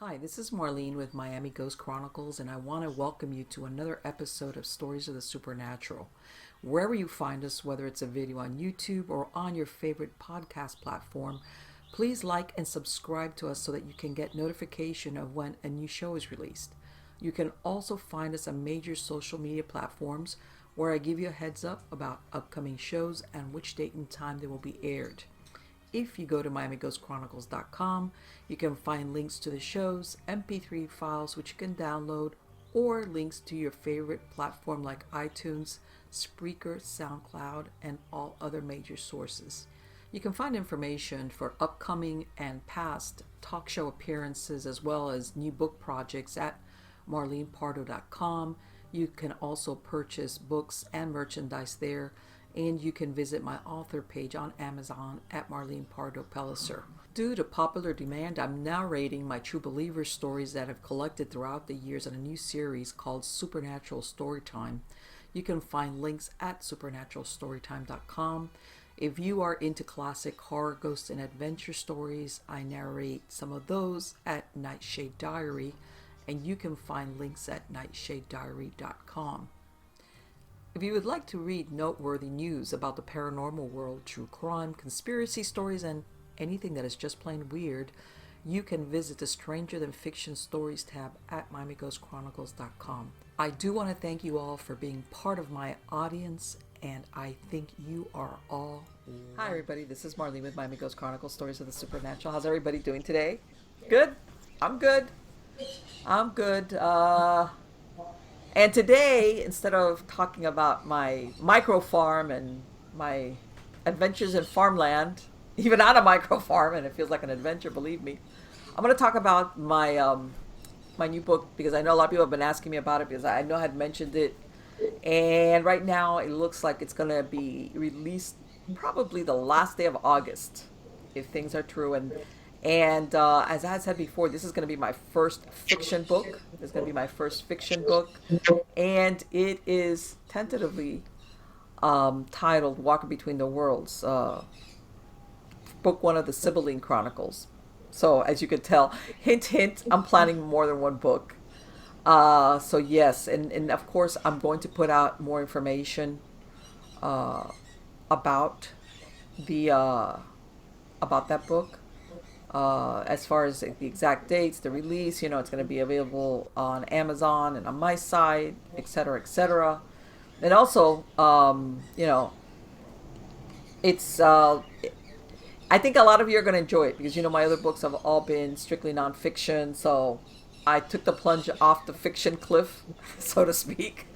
Hi, this is Marlene with Miami Ghost Chronicles, and I want to welcome you to another episode of Stories of the Supernatural. Wherever you find us, whether it's a video on YouTube or on your favorite podcast platform, please like and subscribe to us so that you can get notification of when a new show is released. You can also find us on major social media platforms where I give you a heads up about upcoming shows and which date and time they will be aired. If you go to MiamiGhostChronicles.com, you can find links to the shows, MP3 files which you can download, or links to your favorite platform like iTunes, Spreaker, SoundCloud, and all other major sources. You can find information for upcoming and past talk show appearances as well as new book projects at marlenepardo.com. You can also purchase books and merchandise there, and you can visit my author page on Amazon at Marlene Pardo Pellicer. Due to popular demand, I'm narrating my True Believer stories that I've collected throughout the years in a new series called Supernatural Storytime. You can find links at supernaturalstorytime.com. If you are into classic horror, ghost, and adventure stories, I narrate some of those at Nightshade Diary, and you can find links at nightshadediary.com. If you would like to read noteworthy news about the paranormal world, true crime, conspiracy stories, and anything that is just plain weird, you can visit the Stranger Than Fiction Stories tab at MiamiGhostChronicles.com. I do want to thank you all for being part of my audience, and I think you are all lovely. Hi everybody, this is Marlene with Miami Ghost Chronicles, Stories of the Supernatural. How's everybody doing today? Good? I'm good. I'm good. And today, instead of talking about my micro farm and my adventures in farmland, even on a micro farm, and it feels like an adventure, believe me, I'm going to talk about my new book because I know a lot of people have been asking me about it because I know I had mentioned it. And right now, it looks like it's going to be released probably the last day of August, if things are true. And as I said before, this is going to be my first fiction book. This is going to be my first fiction book. And it is tentatively titled Walking Between the Worlds, book one of the Sibylline Chronicles. So as you could tell, hint, hint, I'm planning more than one book. So yes, and of course I'm going to put out more information about the about that book. As far as the exact dates, the release, it's going to be available on Amazon and on my site, etc., etc. And also, it's. I think a lot of you are going to enjoy it because my other books have all been strictly nonfiction, so I took the plunge off the fiction cliff, so to speak.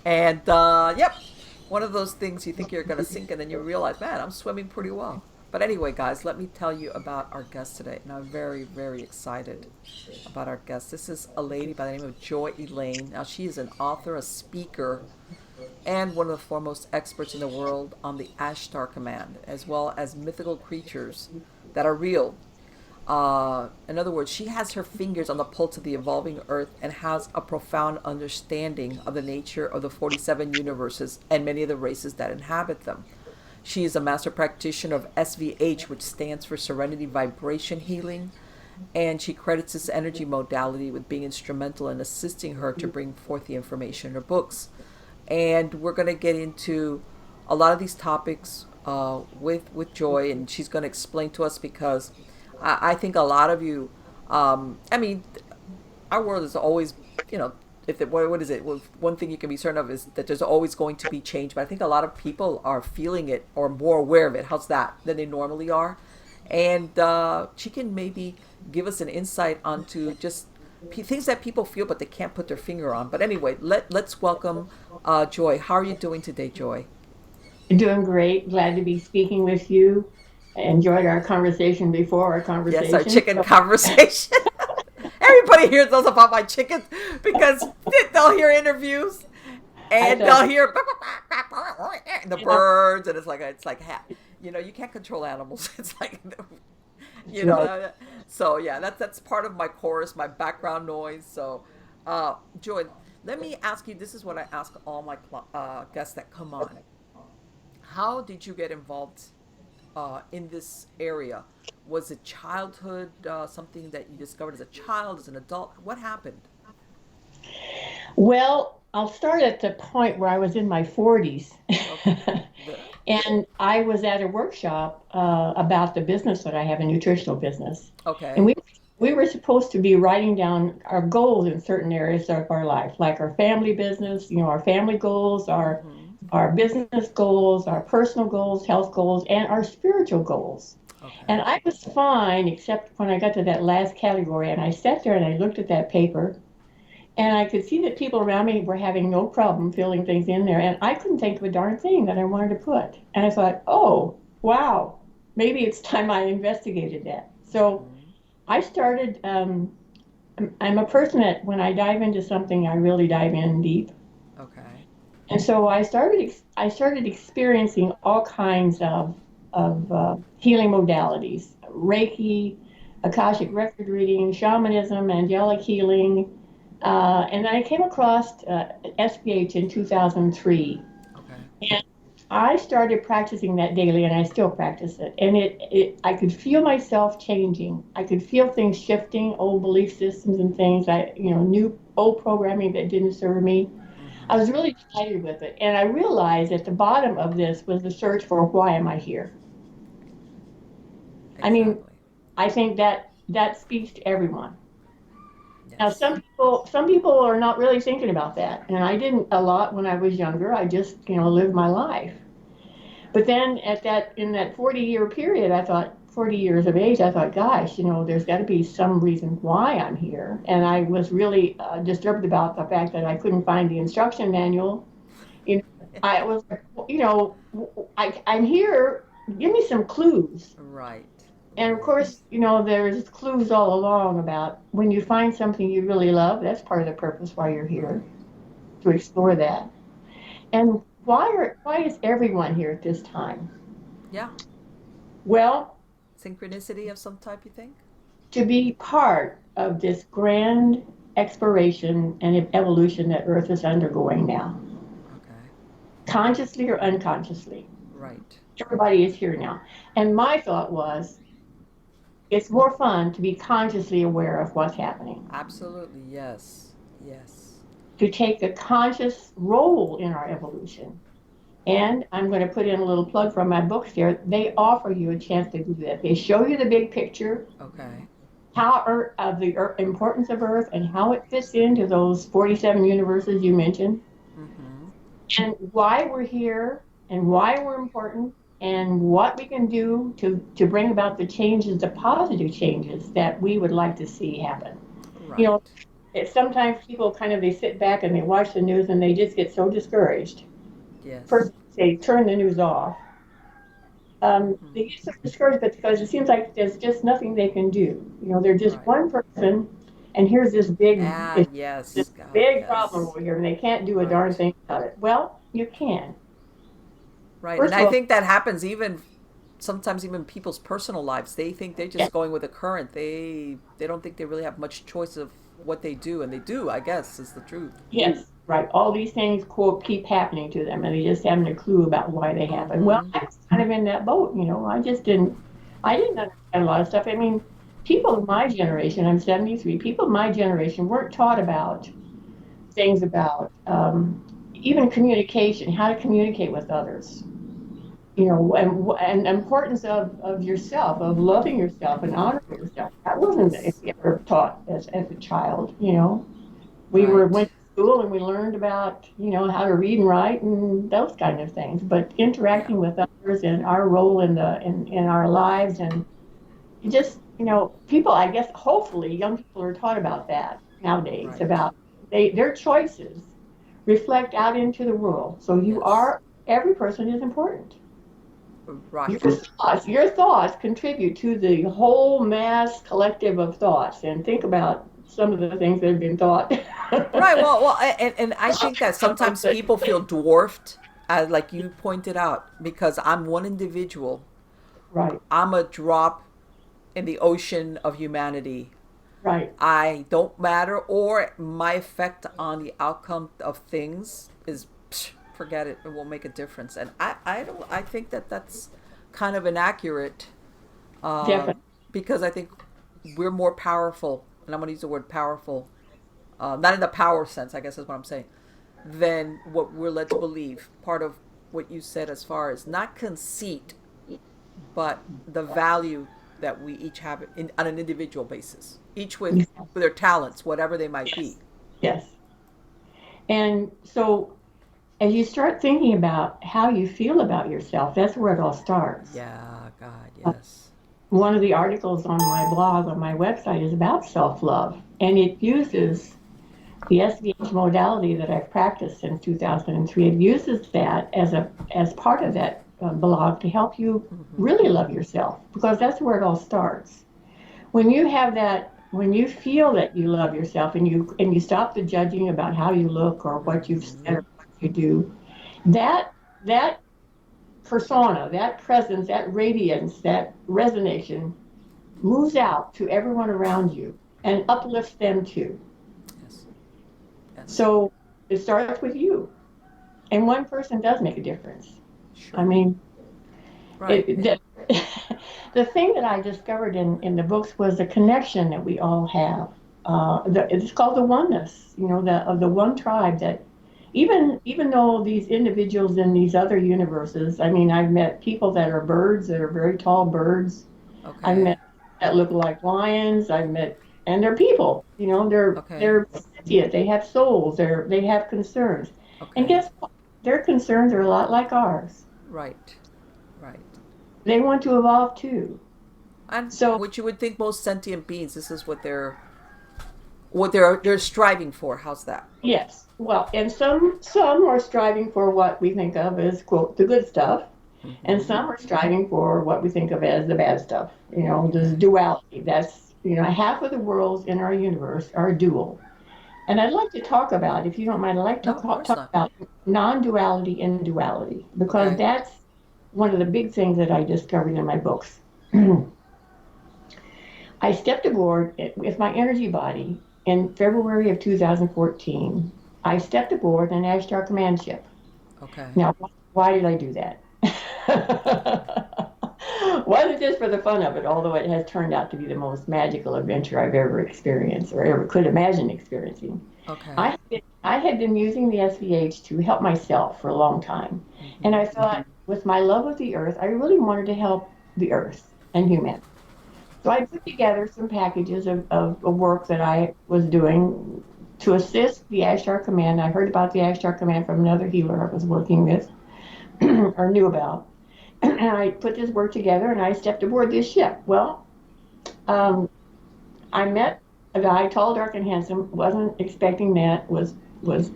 And yep, one of those things you think you're going to sink and then you realize, man, I'm swimming pretty well. But anyway, guys, let me tell you about our guest today. And I'm very, very excited about our guest. This is a lady by the name of Joy Elaine. Now, she is an author, a speaker, and one of the foremost experts in the world on the Ashtar Command, as well as mythical creatures that are real. In other words, she has her fingers on the pulse of the evolving earth and has a profound understanding of the nature of the 47 universes and many of the races that inhabit them. She is a master practitioner of SVH, which stands for Serenity Vibration Healing, and she credits this energy modality with being instrumental in assisting her to bring forth the information in her books. And we're going to get into a lot of these topics with Joy, and she's going to explain to us because I think a lot of you, I mean, our world is always, if it, what is it? Well, one thing you can be certain of is that there's always going to be change. But I think a lot of people are feeling it or more aware of it. How's that? Than they normally are. And she can maybe give us an insight onto just things that people feel but they can't put their finger on. But anyway, let's welcome Joy. How are you doing today, Joy? Doing great. Glad to be speaking with you. I enjoyed our conversation before our Yes, our conversation. chicken conversation. Everybody hears those about my chickens because they'll hear interviews I and thought, they'll hear the you know, birds, and it's like you can't control animals. It's like you know. so So yeah, that's part of my chorus, my background noise. So, Joy, let me ask you. This is what I ask all my guests that come on. How did you get involved in this area? Was it childhood, something that you discovered as a child, as an adult? What happened? Well, I'll start at the point where I was in my 40s. Okay. Good. And I was at a workshop about the business that I have, a nutritional business. And Okay. we were supposed to be writing down our goals in certain areas of our life, like our family business, our family goals, Mm-hmm. our business goals, our personal goals, health goals, and our spiritual goals. And Okay. I was fine, except when I got to that last category, and I sat there and I looked at that paper, and I could see that people around me were having no problem filling things in there. And I couldn't think of a darn thing that I wanted to put. And I thought, oh, wow, maybe it's time I investigated that. So Mm-hmm. I started, I'm a person that when I dive into something, I really dive in deep. Okay. And so I started experiencing all kinds of healing modalities, Reiki, Akashic record reading, shamanism, angelic healing, and then I came across SPH in 2003, Okay. and I started practicing that daily, and I still practice it. And I could feel myself changing. I could feel things shifting, old belief systems and things. New old programming that didn't serve me. I Mm-hmm. was really excited with it, and I realized at the bottom of this was the search for why am I here. I mean, Exactly. I think that speaks to everyone. Now, Yes. some people are not really thinking about that, and I didn't a lot when I was younger. I just, lived my life. But then in that 40-year period, I thought 40 years of age, I thought, gosh, there's got to be some reason why I'm here. And I was really disturbed about the fact that I couldn't find the instruction manual. You know, I was, you know, I'm here. Give me some clues. Right. And of Right. course, there's clues all along about when you find something you really love, that's part of the purpose why you're here, Right. to explore that. And why is everyone here at this time? Yeah. Well, Synchronicity of some type, you think? to be part of this grand exploration and evolution that Earth is undergoing now, Okay. consciously or unconsciously. Right. Everybody is here now. And my thought was, it's more fun to be consciously aware of what's happening, Absolutely. Yes. Yes. to take a conscious role in our evolution. And I'm going to put in a little plug from my books here. They offer you a chance to do that. They show you the big picture, Okay. how of the importance of Earth and how it fits into those 47 universes you mentioned, Mm-hmm. and why we're here and why we're important and what we can do to bring about the changes, the positive changes that we would like to see happen. You know, Right. sometimes people they sit back and they watch the news and they just get so discouraged. Yes. First, they turn the news off. Mm-hmm. They get so discouraged because it seems like there's just nothing they can do. They're just Right. one person, and here's Ah, this yes. God, big problem yes. over here, and they can't do a darn Right. thing about it. Well, you can. Right. And First of I all, think that happens even sometimes even people's personal lives. They think they're yeah, just going with the current. They don't think they really have much choice of what they do, and they do, I guess, is the truth. yes, right. All these things quote keep happening to them, and they just haven't a clue about why they happen. Well, Mm-hmm. I was kind of in that boat. I didn't understand a lot of stuff. I mean, people of my generation, I'm 73. People of my generation weren't taught about things about even communication, how to communicate with others, and importance of yourself, of loving yourself and honoring yourself. That wasn't Yes. ever taught as a child. We Right. went to school and we learned about how to read and write and those kind of things, but Yeah. interacting with others and our role in our lives, and just people, I guess, hopefully young people are taught about that nowadays, Right. about their choices reflect out into the world. So Yes. every person is important. Your Right. thoughts contribute to the whole mass collective of thoughts. And think about some of the things that have been taught. Right. And I think that sometimes people feel dwarfed, as like you pointed out, because I'm one individual. Right, I'm a drop in the ocean of humanity. right. I don't matter, or my effect on the outcome of things is, forget it. It won't make a difference. And I don't. I think that that's kind of inaccurate, Definitely. because I think we're more powerful, and I'm going to use the word powerful, not in the power sense, I guess is what I'm saying, than what we're led to believe. Part of what you said as far as not conceit, but the value that we each have on an individual basis, each with their talents, whatever they might be. Yes. Yes. And so as you start thinking about how you feel about yourself, that's where it all starts. Yeah, God, yes. One of the articles on my blog, on my website, is about self love, and it uses the SVH modality that I've practiced since 2003. It uses that as part of that blog to help you really love yourself, because that's where it all starts. When you have that, when you feel that you love yourself, and you stop the judging about how you look or what you've said or what you do, that persona, that presence, that radiance, that resonation moves out to everyone around you and uplifts them too. Yes. Yes. So it starts with you. And one person does make a difference. Sure. I mean, Right. the thing that I discovered in the books was the connection that we all have. It's called the oneness, of the one tribe that even though these individuals in these other universes, I mean, I've met people that are birds, that are very tall birds. I've Okay. met that look like lions. And they're people. Okay. They're sentient. They have souls. They have concerns. And Okay. guess what? Their concerns are a lot like ours. Right. Right. They want to evolve too. And So what you would think most sentient beings, this is what they're striving for. How's that? yes, well, and some are striving for what we think of as quote the good stuff, and Mm-hmm. some are striving for what we think of as the bad stuff. This Okay. duality. That's half of the worlds in our universe are dual. And I'd like to talk about, if you don't mind, I'd like to No, of course talk not. about non-duality and duality, because Okay. that's one of the big things that I discovered in my books. I stepped aboard with my energy body in February of 2014. I stepped aboard an Ashtar Command ship. Okay. Now, why did I do that? Wasn't just for the fun of it, although it has turned out to be the most magical adventure I've ever experienced or ever could imagine experiencing. Okay. I had been using the SVH to help myself for a long time. And Mm-hmm. I thought, with my love of the earth, I really wanted to help the earth and humanity. So I put together some packages of work that I was doing to assist the Ashtar Command. I heard about the Ashtar Command from another healer I was working with or knew about. And I put this work together and I stepped aboard this ship. Well, um, I met a guy, tall, dark, and handsome. Wasn't expecting that. Was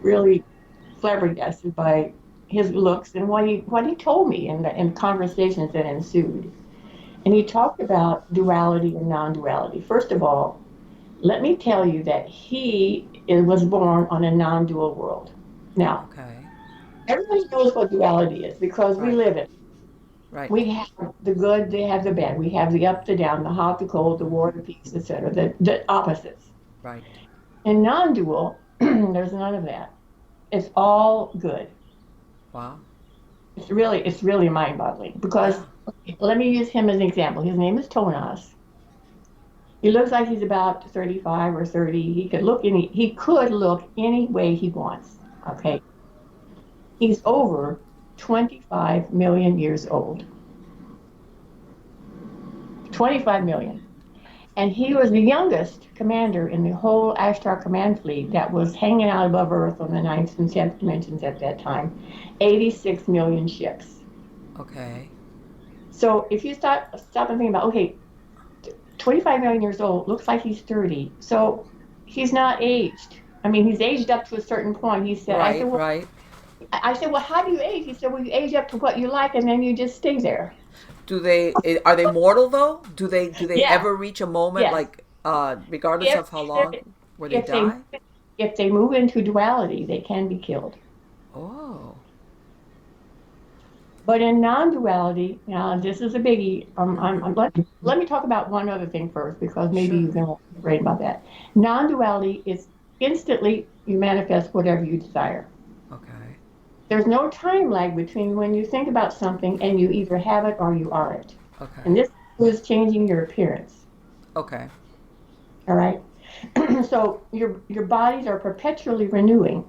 really flabbergasted by his looks and what he told me in conversations that ensued. And he talked about duality and non-duality. First of all, let me tell you that he was born on a non-dual world. Now, Okay. everybody knows what duality is because we Right. live it. Right. We have the good, they have the bad. We have the up, the down, the hot, the cold, the war, the peace, etc. The opposites. Right. In non-dual, there's none of that. It's all good. Wow. It's really mind-boggling because Yeah. let me use him as an example. His name is Tonas. He looks like he's about 35 or 30. He could look any way he wants. Okay. He's over 25 million years old. 25 million. And he was the youngest commander in the whole Ashtar Command fleet that was hanging out above Earth on the ninth and 10th dimensions at that time. 86 million ships. Okay. So if you stop and think about, okay, 25 million years old, looks like he's 30. So he's not aged. I mean, he's aged up to a certain point. He said, I said, Right. well, Right. how do you age? He said, well, you age up to what you like, and then you just stay there. Are they mortal though? Do they Yeah, ever reach a moment yes. like regardless If of how long where they if they die? if they move into duality, they can be killed. Oh. But in non-duality, now this is a biggie. Let me talk about one other thing first, because maybe Sure. you're going to write about that. Non-duality is instantly you manifest whatever you desire. Okay. There's no time lag between when you think about something and you either have it or you are it. Okay. And this is changing your appearance. Okay. All right. So your bodies are perpetually renewing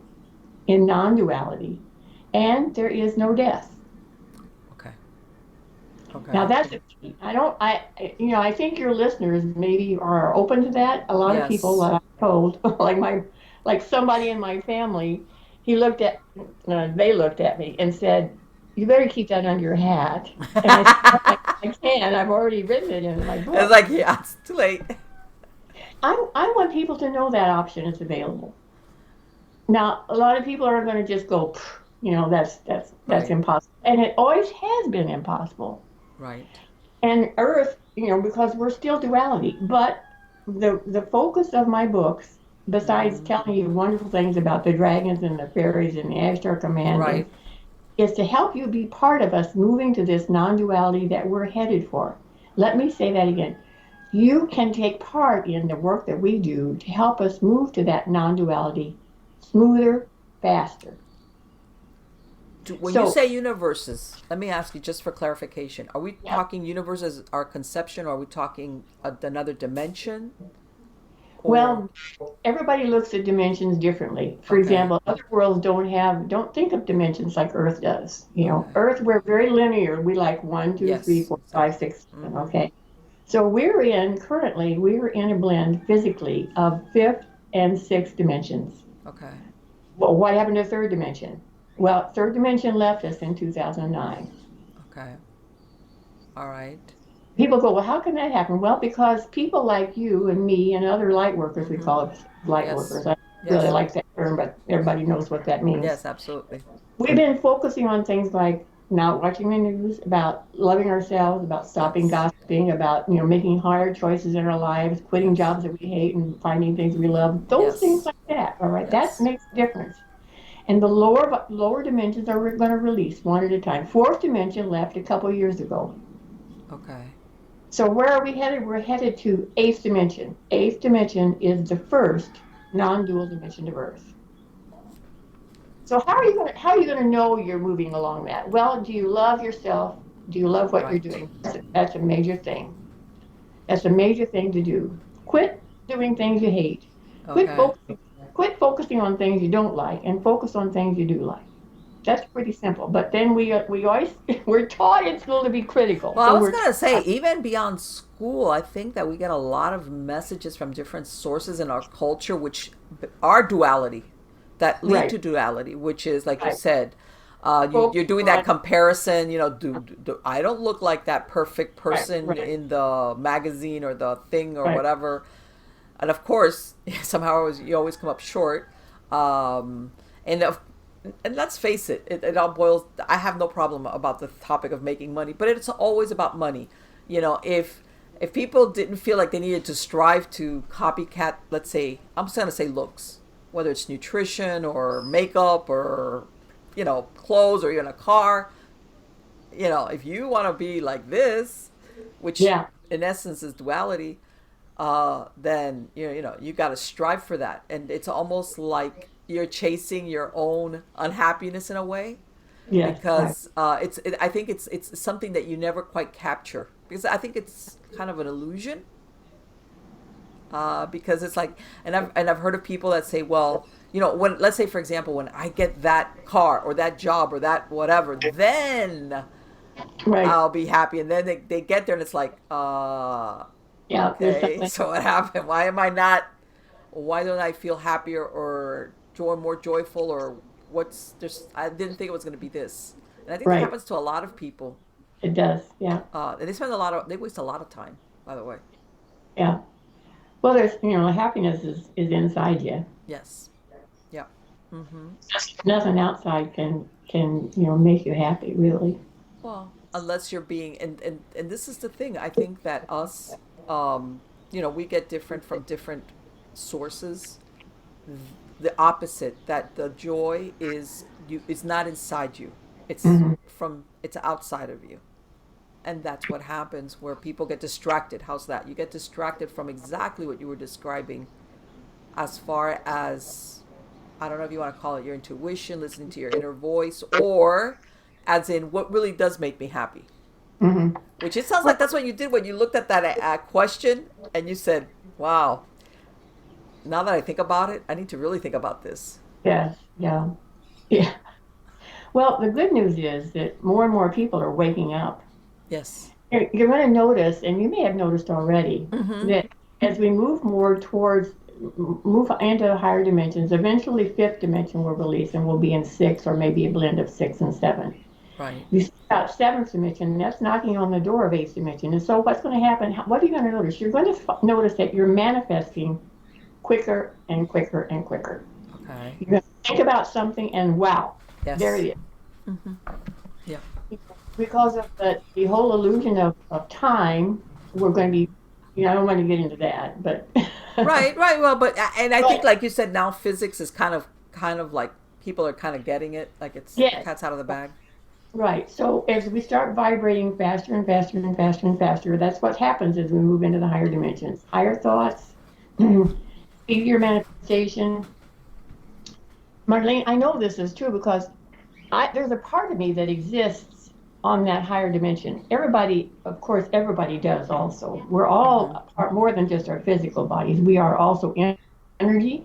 in non-duality, and there is no death. Okay. Now Okay. that's a key. I think your listeners maybe are open to that. A lot of people Yes. that I've told, like somebody in my family, they looked at me and said, "You better keep that under your hat." And I said, "No, I can. I've already written it in my It's book." like, yeah, it's too late. I want people to know that option is available. Now, a lot of people are going to just go, that's Right. impossible, and it always has been impossible. Right. And Earth, because we're still duality. But the focus of my books, besides Mm-hmm. telling you wonderful things about the dragons and the fairies and the Ashtar Command, Right. is to help you be part of us moving to this non-duality that we're headed for. Let me say that again. You can take part in the work that we do to help us move to that non-duality smoother, faster. When you So, say universes, let me ask you just for clarification. Are we yeah. talking universes, our conception, or are we talking another dimension? Or, Well, everybody looks at dimensions differently. For okay. example, other worlds don't think of dimensions like Earth does. Okay. Earth, we're very linear. We like one, two, three, Yes, four, five, exactly. 6, 7. Mm-hmm. Okay. So currently, we're in a blend physically of fifth and sixth dimensions. Okay. Well, what happened to third dimension? Well, third dimension left us in 2009. Okay. All right. People go, well, how can that happen? Well, because people like you and me and other light workers, we Mm-hmm. call it light Yes. workers. I don't really Yes. like that term, but everybody knows what that means. Yes, absolutely. We've been focusing on things like not watching the news, about loving ourselves, about stopping Yes. gossiping, about making hard choices in our lives, quitting Yes. jobs that we hate and finding things we love. Those things Yes. like that. All right, that Yes. makes a difference. And the lower dimensions are going to release one at a time. Fourth dimension left a couple years ago. Okay. So where are we headed? We're headed to eighth dimension. Eighth dimension is the first non-dual dimension of Earth. So how are you gonna know you're moving along that? Well, do you love yourself? Do you love what you're Right. doing? That's a major thing. That's a major thing to do. Quit doing things you hate. Quit Okay. focusing. Quit focusing on things you don't like and focus on things you do like. That's pretty simple. But then we always we're taught in school to be critical. Well, I So was we're going to say, taught, even beyond school, I think that we get a lot of messages from different sources in our culture, which are duality, that lead right, to duality, which is, like you right. said, Focus you're doing that on comparison. I don't look like that perfect right, person right, in the magazine or the thing or right. whatever. And of course, somehow you always come up short. Um, and of, and let's face it, it all boils. I have no problem about the topic of making money, but it's always about money. If people didn't feel like they needed to strive to copycat, let's say, I'm just gonna say looks, whether it's nutrition or makeup or clothes or even a car. If you want to be like this, which Yeah, in essence is duality, then you got to strive for that, and it's almost like you're chasing your own unhappiness in a way, yes, right. because I think it's something that you never quite capture, because I think it's kind of an illusion. Because it's like, and I've heard of people that say, well, when, let's say for example, when I get that car or that job or that whatever, then Right. I'll be happy. And then they get there and it's like, Yeah, there's okay, something. so what happened? Why am I not, why don't I feel happier or more joyful, or what's just, I didn't think it was going to be this. And I think that Right. happens to a lot of people. It does. Yeah. And they waste a lot of time, by the way. Yeah. Well, happiness is inside you. Yes. Yeah. Mm-hmm. Nothing outside can make you happy, really. Well, unless you're being, and this is the thing. I think that us, we get different from different sources. The opposite, that the joy is not inside you. Hmm. It's outside of you. And that's what happens where people get distracted. How's that? You get distracted from exactly what you were describing, as far as I don't know if you want to call it your intuition, listening to your inner voice, or as in what really does make me happy. Mm-hmm. Which it sounds like that's what you did when you looked at that question and you said, wow, now that I think about it, I need to really think about this. Yes, yeah, yeah. Well, the good news is that more and more people are waking up. Yes. You're going to notice, and you may have noticed already, Mm-hmm. that as we move more towards, move into the higher dimensions, eventually fifth dimension will release and we'll be in six or maybe a blend of six and seven. Right. You see about seventh dimension, and that's knocking on the door of eighth dimension. And so what's going to happen? What are you going to notice? You're going to notice that you're manifesting quicker and quicker and quicker. Okay. You're going to think about something and wow, there Yes. it is. Mm-hmm. Yeah. Because of the whole illusion of time, we're going to be, I don't want to get into that, but Right. Right. Well, and I think, but like you said, now physics is kind of like people are kind of getting it, like it's the yes, cat's out of the bag. right. So as we start vibrating faster and faster and faster and faster, that's what happens as we move into the higher dimensions. Higher thoughts, speedier manifestation. Marlene, I know this is true because there's a part of me that exists on that higher dimension. Everybody, of course, everybody does also. We're all Mm-hmm. a part more than just our physical bodies. We are also energy.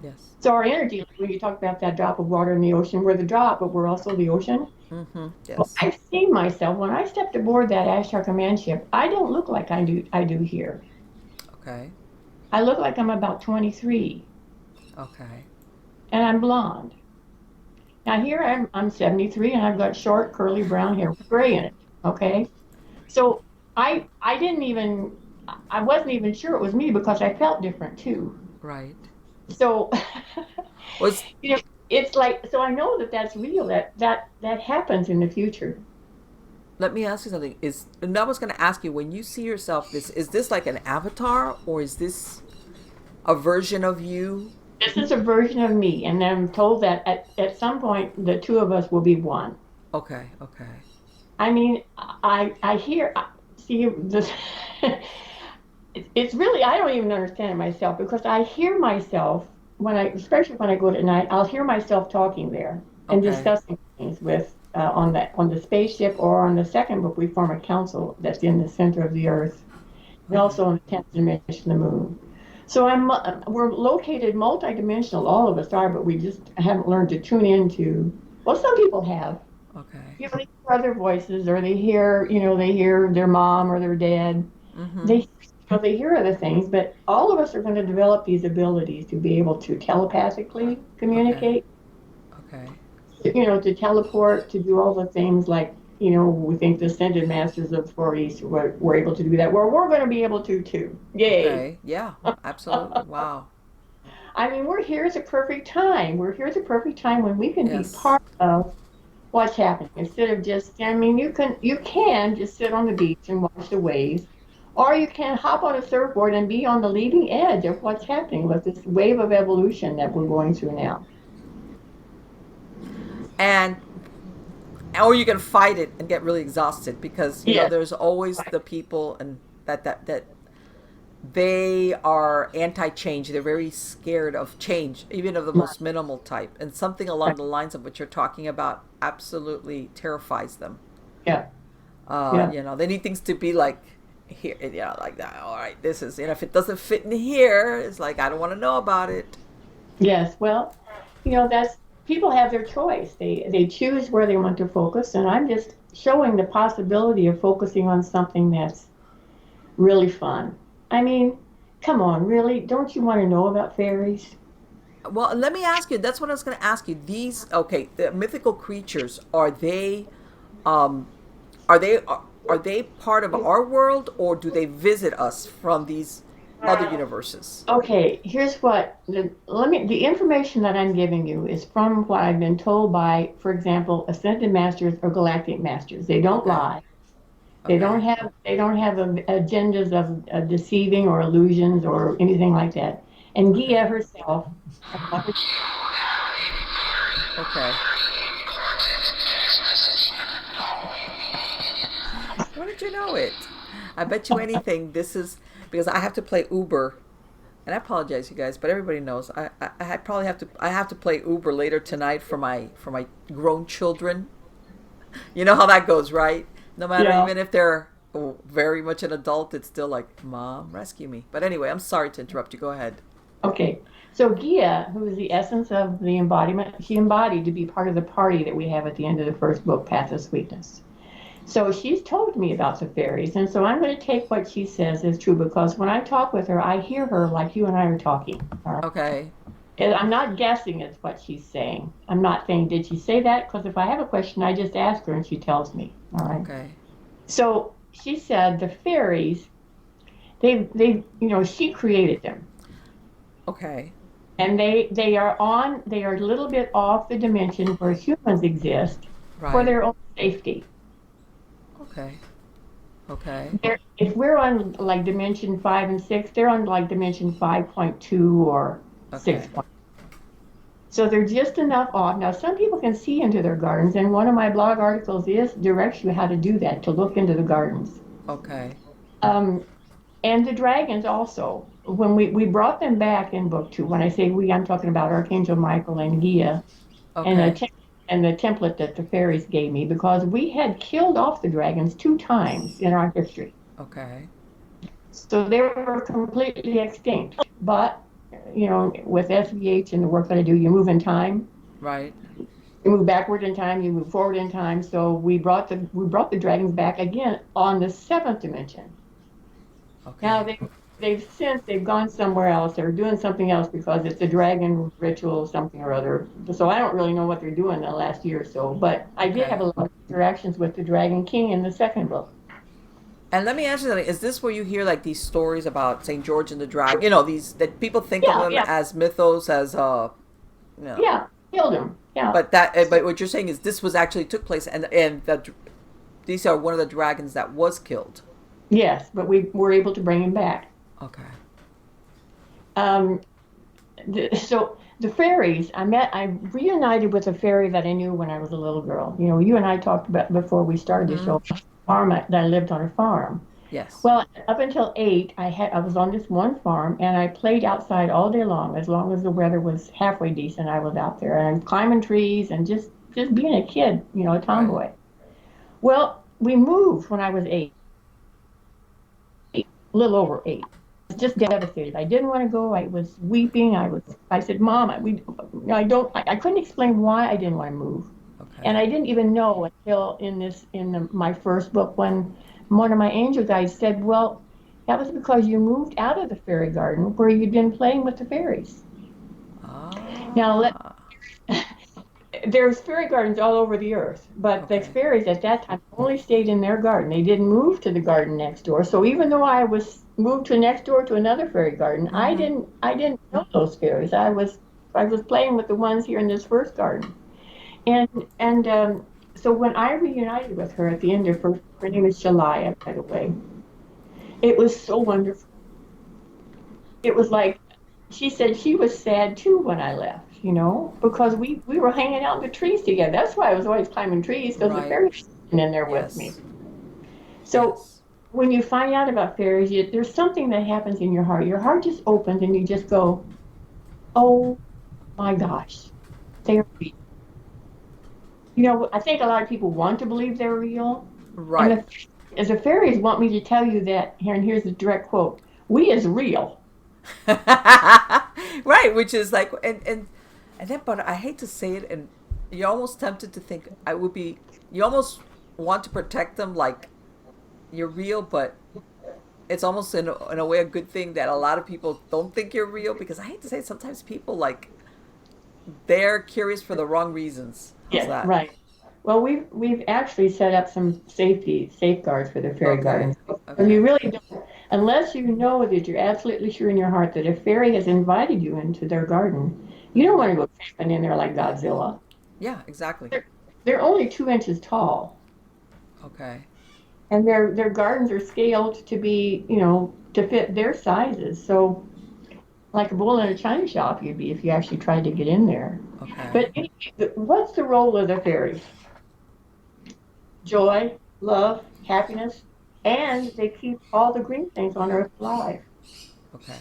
Yes. So our energy, like when you talk about that drop of water in the ocean, we're the drop, but we're also the ocean. Mm-hmm. Well, Yes. I've seen myself when I stepped aboard that Ashtar Command ship. I don't look like I do here. Okay. I look like I'm about 23, Okay. and I'm blonde. Now here I'm 73, and I've got short, curly brown hair with gray in it. Okay, so I didn't even I wasn't even sure it was me because I felt different too. Right. So Was you know, it's like so I know that that's real. That happens in the future. Let me ask you something. And I was going to ask you, when you see yourself, is this like an avatar, or is this a version of you? This is a version of me, and I'm told that at some point the two of us will be one. Okay. Okay. I mean, I hear see this. It's really I don't even understand it myself because I hear myself especially when I go to night, I'll hear myself talking there and Okay. discussing things with on the spaceship or on the second book. We form a council that's in the center of the Earth, and Okay. also on the 10th dimension, the Moon. So we're located multidimensional. All of us are, but we just haven't learned to tune into. Well, some people have. Okay. They hear other voices, or they hear their mom or their dad. Mm-hmm. They hear other things, but all of us are going to develop these abilities to be able to telepathically Okay. communicate, Okay. to teleport, to do all the things like, we think the ascended masters of Far East were able to do that. Well, we're going to be able to too. Yay. Okay. Yeah. Absolutely. Wow. I mean, we're here at the perfect time. We're here at the perfect time when we can be Yes. part of what's happening instead of just, I mean, you can just sit on the beach and watch the waves, or you can hop on a surfboard and be on the leading edge of what's happening with this wave of evolution that we're going through now. And or you can fight it and get really exhausted because Yes. there's always the people and that they are anti-change. They're very scared of change, even of the most minimal type. And something along the lines of what you're talking about absolutely terrifies them. Yeah. Yeah. They need things to be like here, like that. All right, this is, if it doesn't fit in here, it's like I don't want to know about it. Yes. Well, that's people have their choice. They choose where they want to focus, and I'm just showing the possibility of focusing on something that's really fun. I mean, come on, really? Don't you want to know about fairies? Well, let me ask you. That's what I was going to ask you. The mythical creatures, um, are they part of our world, or do they visit us from these other universes? Okay, here's what the information that I'm giving you is from what I've been told by, for example, ascended masters or galactic masters. They don't Okay. lie. They don't Okay. have agendas of deceiving or illusions or anything like that. And Okay. Gia herself, Okay. Why did you know it? I bet you anything. This is because I have to play Uber And I apologize, you guys, but everybody knows I probably have to play Uber later tonight for my grown children. You know how that goes, right? No matter, Yeah. even if they're very much an adult, it's still like, Mom, rescue me. But anyway, I'm sorry to interrupt you. Go ahead. Okay. So Gia, who is the essence of the embodiment, she embodied to be part of the party that we have at the end of the first book, Path of Sweetness. So she's told me about the fairies, and so I'm going to take what she says as true because when I talk with her, I hear her like you and I are talking. All right? Okay. And I'm not guessing it's what she's saying. I'm not saying, did she say that? Because if I have a question, I just ask her and she tells me. All right. Okay. So she said the fairies, she created them. Okay. And they are a little bit off the dimension where humans exist for Right. their own safety. Okay. Okay. If we're on like dimension 5 and 6, they're on like dimension 5.2 or Okay. 6. So they're just enough off. Now, some people can see into their gardens, and one of my blog articles directs you how to do that, to look into the gardens. Okay. Um, and the dragons also. When we brought them back in book 2, when I say we, I'm talking about Archangel Michael and Gia and Okay. and the template that the fairies gave me, because we had killed off the dragons 2 times in our history. Okay. So they were completely extinct. But, with SVH and the work that I do, you move in time. Right. You move backward in time, you move forward in time. So we brought the dragons back again on the 7th dimension. Now Okay. they've gone somewhere else. They're doing something else because it's a dragon ritual, something or other. So I don't really know what they're doing the last year or so. But I did have Okay. a lot of interactions with the Dragon King in the second book. And let me ask you something. Is this where you hear like these stories about Saint George and the Dragon? You know, these that people think of Yeah, them yeah, as mythos, as you know. yeah. Killed him. Yeah. But what you're saying is this was actually took place, and these are one of the dragons that was killed. Yes, but we were able to bring him back. Okay. Um, so the fairies, I reunited with a fairy that I knew when I was a little girl. You and I talked about before we started the Mm-hmm. show, farm that I lived on a farm. Yes. Well, up until 8, I was on this one farm and I played outside all day long. As long as the weather was halfway decent, I was out there and climbing trees and just being a kid, a Right. tomboy. Well, we moved when I was 8, a little over 8. I was just devastated. I didn't want to go. I was weeping. I said, Mom, I couldn't explain why I didn't want to move. Okay. And I didn't even know until my first book when one of my angel guides said, well, that was because you moved out of the fairy garden where you'd been playing with the fairies. Now, Ah. there's fairy gardens all over the earth, but the Okay. fairies at that time only stayed in their garden. They didn't move to the garden next door. So even though I was moved to next door to another fairy garden, I Mm-hmm. didn't I didn't know those fairies. I was playing with the ones here in this first garden. And so when I reunited with her at the end of her name is Shalaya, by the way, it was so wonderful. It was like she said she was sad too when I left, because we were hanging out in the trees together. That's why I was always climbing trees because the Right. fairies were in there with me. Yes. So Yes. when you find out about fairies, there's something that happens in your heart. Your heart just opens and you just go, oh my gosh, they're real. I think a lot of people want to believe they're real. And Right. as the fairies want me to tell you that, and here's the direct quote, we is real. Right, which is like, and then, but I hate to say it, and you're almost tempted to think I would be. You almost want to protect them, like you're real, but it's almost in a way a good thing that a lot of people don't think you're real, because I hate to say it, sometimes people like they're curious for the wrong reasons. How's Yes, that? right. Well, we've actually set up some safeguards for the fairy Okay. gardens. So Okay. you really don't, unless you know that you're absolutely sure in your heart that a fairy has invited you into their garden, you don't want to go tramping in there like Godzilla. Yeah. Exactly. They're, they're only 2 inches tall, Okay. and their gardens are scaled to be, to fit their sizes. So like a bull in a china shop, you'd be if you actually tried to get in there. Okay. But anyway, what's the role of the fairies? Joy, love, happiness, and they keep all the green things on earth alive. Okay.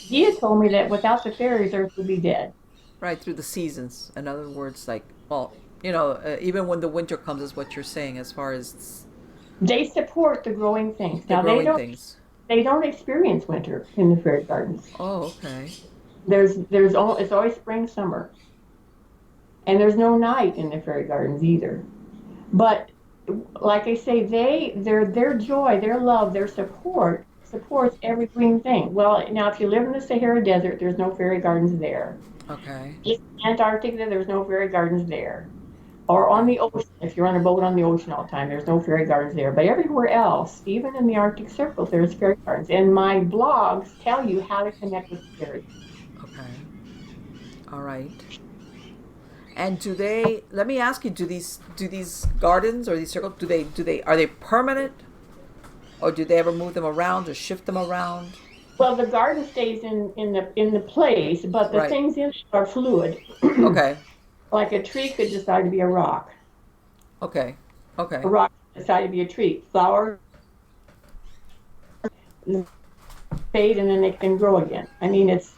Gia told me that without the fairies, Earth would be dead. Right, through the seasons. In other words, like, well, even when the winter comes, is what you're saying as far as They support the growing things. the Now they growing don't things. they don't experience winter in the fairy gardens. Oh, okay. It's always spring, summer, and there's no night in the fairy gardens either. But like I say, their joy, their love, their support supports every green thing. Well, now if you live in the Sahara Desert, there's no fairy gardens there. Okay. In Antarctica, there's no fairy gardens there. Or on Okay. the ocean, if you're on a boat on the ocean all the time, there's no fairy gardens there. But everywhere else, even in the Arctic Circle, there's fairy gardens. And my blogs tell you how to connect with fairies. Okay. All right. And do they? Let me ask you: do these gardens or these circles do they are they permanent, or do they ever move them around or shift them around? Well, the garden stays in the place, but the Right. things in it are fluid. Okay. Like a tree could decide to be a rock. Okay. A Okay. rock could decide to be a tree. Flowers fade and then they can grow again. I mean, it's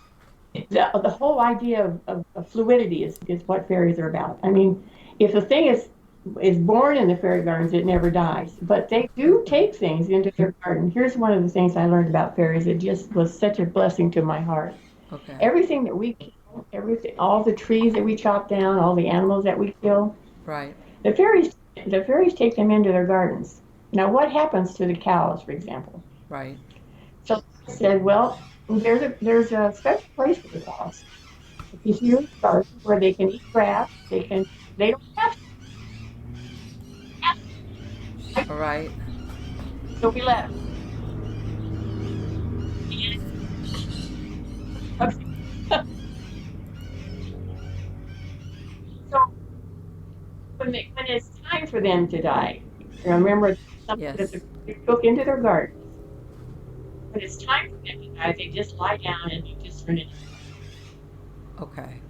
the whole idea of fluidity is what fairies are about. I mean, if a thing is born in the fairy gardens, it never dies. But they do take things into their garden. Here's one of the things I learned about fairies. It just was such a blessing to my heart. Okay. Everything that we kill, everything, all the trees that we chop down, all the animals that we kill, Right. the fairies the fairies take them into their gardens. Now, what happens to the cows, for example? Right. So I said, well, there's a special place for the cows. It's a huge garden where they can eat grass. They don't have to. All right. So we let them. So when it's time for them to die, remember something that Yes. they took into their garden. When it's time for them to die, they just lie down and they just turn it. Okay.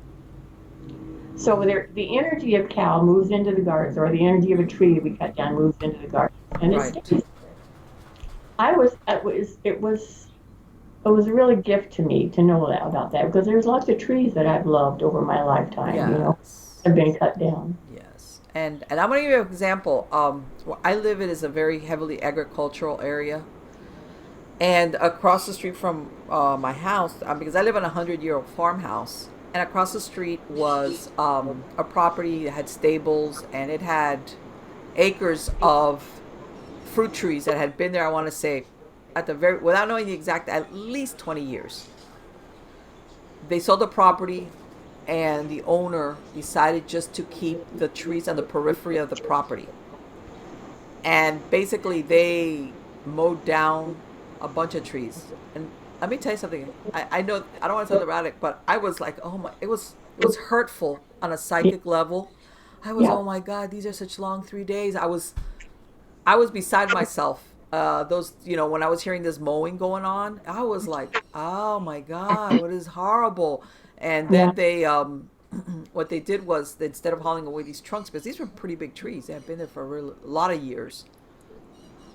So the energy of cow moves into the gardens, or the energy of a tree we cut down moves into the garden, and it Right. stays. It was a really gift to me to know that about that because there's lots of trees that I've loved over my lifetime, Yes. have been cut down. Yes. And I'm gonna give you an example. Where I live in is a very heavily agricultural area, and across the street from my house, because I live in a 100-year-old farmhouse, and across the street was a property that had stables, and it had acres of fruit trees that had been there. I want to say, at the very without knowing the exact, at least 20 years. They sold the property, and the owner decided just to keep the trees on the periphery of the property. And basically, they mowed down a bunch of trees. And let me tell you something. I know I don't want to sound dramatic, but I was like, oh my, it was hurtful on a psychic level. I was, Yeah, oh my God, these are such long 3 days. I was beside myself. Those, when I was hearing this mowing going on, I was like, oh my God, what is horrible. And yeah, then they, what they did was, instead of hauling away these trunks, because these were pretty big trees, they had been there for a lot of years.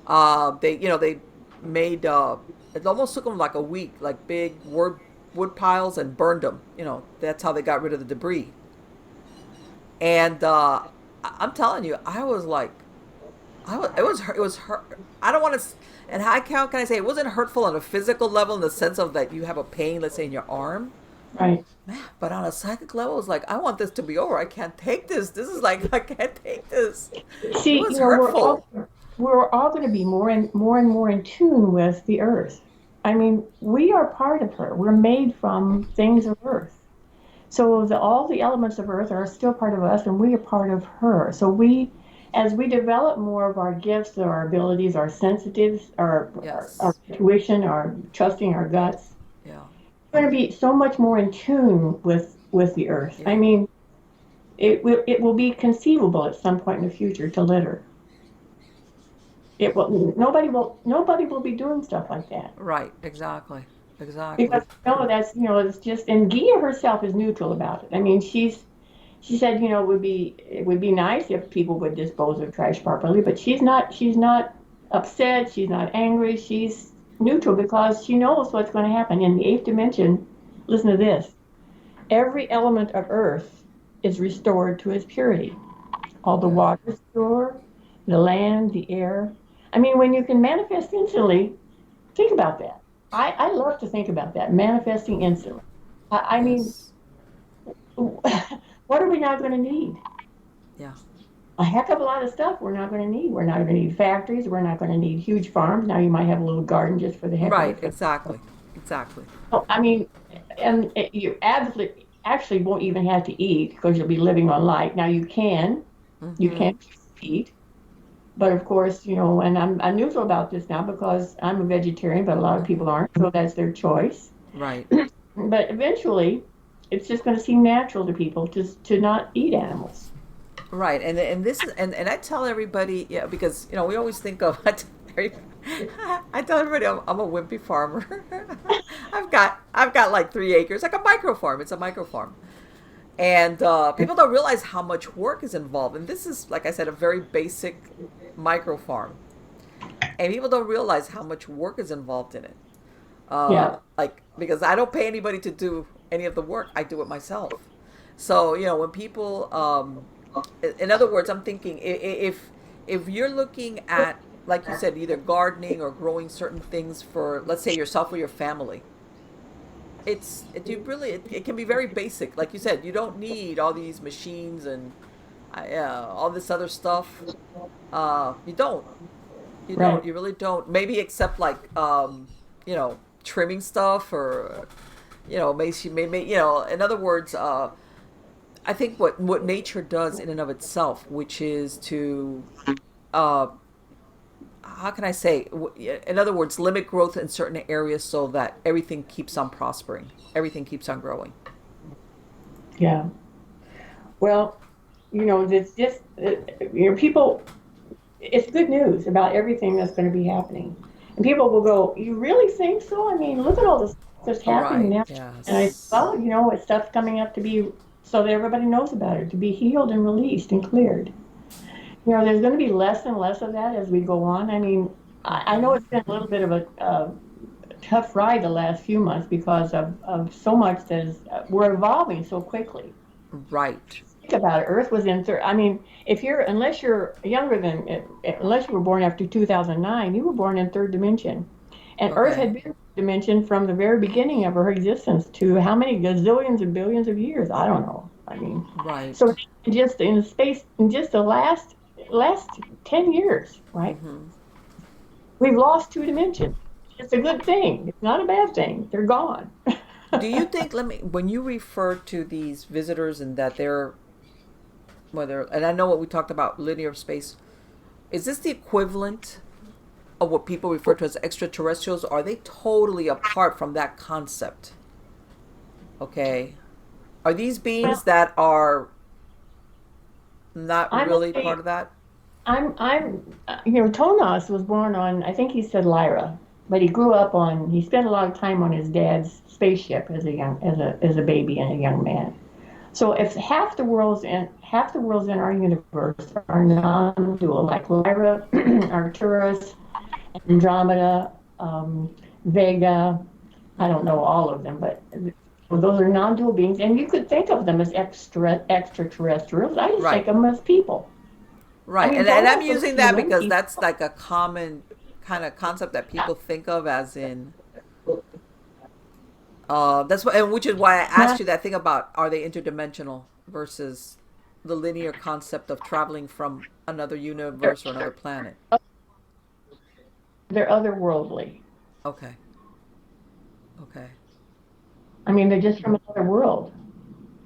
They made, it almost took them like a week, like big wood piles, and burned them. That's how they got rid of the debris. And I'm telling you, I was like, it was hurt. I don't want to, and how can I say it wasn't hurtful on a physical level in the sense of that you have a pain, let's say in your arm, right. man. But on a psychic level, it's like I want this to be over. I can't take this. This is like I can't take this. It See, was hurtful. we're all going to be more in tune with the earth. I mean, we are part of her. We're made from things of earth. So all the elements of earth are still part of us, and we are part of her. So as we develop more of our gifts, our abilities, our sensitives, our Yes. intuition, our trusting our guts, Yeah. we're going to be so much more in tune with the earth. Yeah. I mean, it will be conceivable at some point in the future to litter. It will nobody will be doing stuff like that Right. Exactly. because Exactly. it's just, and Gia herself is neutral about it. I mean, she said, it would be nice if people would dispose of trash properly, but she's not upset, she's not angry, she's neutral because she knows what's going to happen. In the eighth dimension, listen to this, every element of earth is restored to its purity. All the Okay. water is pure, the land, the air. I mean, when you can manifest instantly, think about that. I love to think about that, manifesting instantly. I mean, Yes. what are we not going to need? Yeah. A heck of a lot of stuff we're not going to need. We're not going to need factories. We're not going to need huge farms. Now you might have a little garden just for the heck of Right. it. But Exactly. Exactly. I mean, and you absolutely actually won't even have to eat because you'll be living on light. Now you Mm-hmm. can eat, but of course, and I'm neutral about this now because I'm a vegetarian, but a lot of Mm-hmm. people aren't, so that's their choice. Right. But eventually, it's just going to seem natural to people to not eat animals. Right. And this is and I tell everybody, yeah, because we always think of I tell everybody I'm a wimpy farmer. I've got like 3 acres, like a micro farm. It's a micro farm. And people don't realize how much work is involved. And this is, like I said, a very basic micro farm. And people don't realize how much work is involved in it. Yeah, Like, because I don't pay anybody to do any of the work, I do it myself. So, when people, in other words, I'm thinking if you're looking at, like you said, either gardening or growing certain things for, let's say, yourself or your family, it can be very basic. Like you said, you don't need all these machines and all this other stuff. You don't. You don't. right. You really don't. Maybe except like trimming stuff or maybe in other words, I think what nature does in and of itself, which is to uh how can I say, in other words, limit growth in certain areas so that everything keeps on prospering, everything keeps on growing. Yeah. Well, it's just people. It's good news about everything that's going to be happening, and people will go, "You really think so? I mean, look at all this that's happening Right. now." And I, Yes. well, it's stuff coming up to be so that everybody knows about it, to be healed and released and cleared. There's going to be less and less of that as we go on. I mean, I know Mm-hmm. it's been a little bit of a tough ride the last few months because of so much that is, we're evolving so quickly. Right. Think about it. Earth was in third. I mean, unless you're younger unless you were born after 2009, you were born in third dimension. And Earth Okay. had been in third dimension from the very beginning of her existence to how many gazillions and billions of years? I don't know. I mean, so Right. just in space, in just the last 10 years, right? Mm-hmm. We've lost two dimensions. It's a good thing. It's not a bad thing. They're gone. Do you think, when you refer to these visitors and that they're, whether, and I know what we talked about, linear space, is this the equivalent of what people refer to as extraterrestrials? Or are they totally apart from that concept? Okay. Are these beings Well, that are not I'm really only part of that? Tonas was born on, I think he said Lyra, but he spent a lot of time on his dad's spaceship as a baby and a young man. So if half the worlds in our universe are non-dual, like Lyra, Arcturus, Andromeda, Vega, I don't know all of them, but those are non-dual beings, and you could think of them as extraterrestrials. I just think Right. of them as people. I Right. mean, And I'm Tonas was using that human. because that's like a common kind of concept that people think of as in that's what, and which is why I asked Not, you that thing about, are they interdimensional versus the linear concept of traveling from another they're, universe or another planet. they're otherworldly. Okay. Okay. I mean, they're just from another world.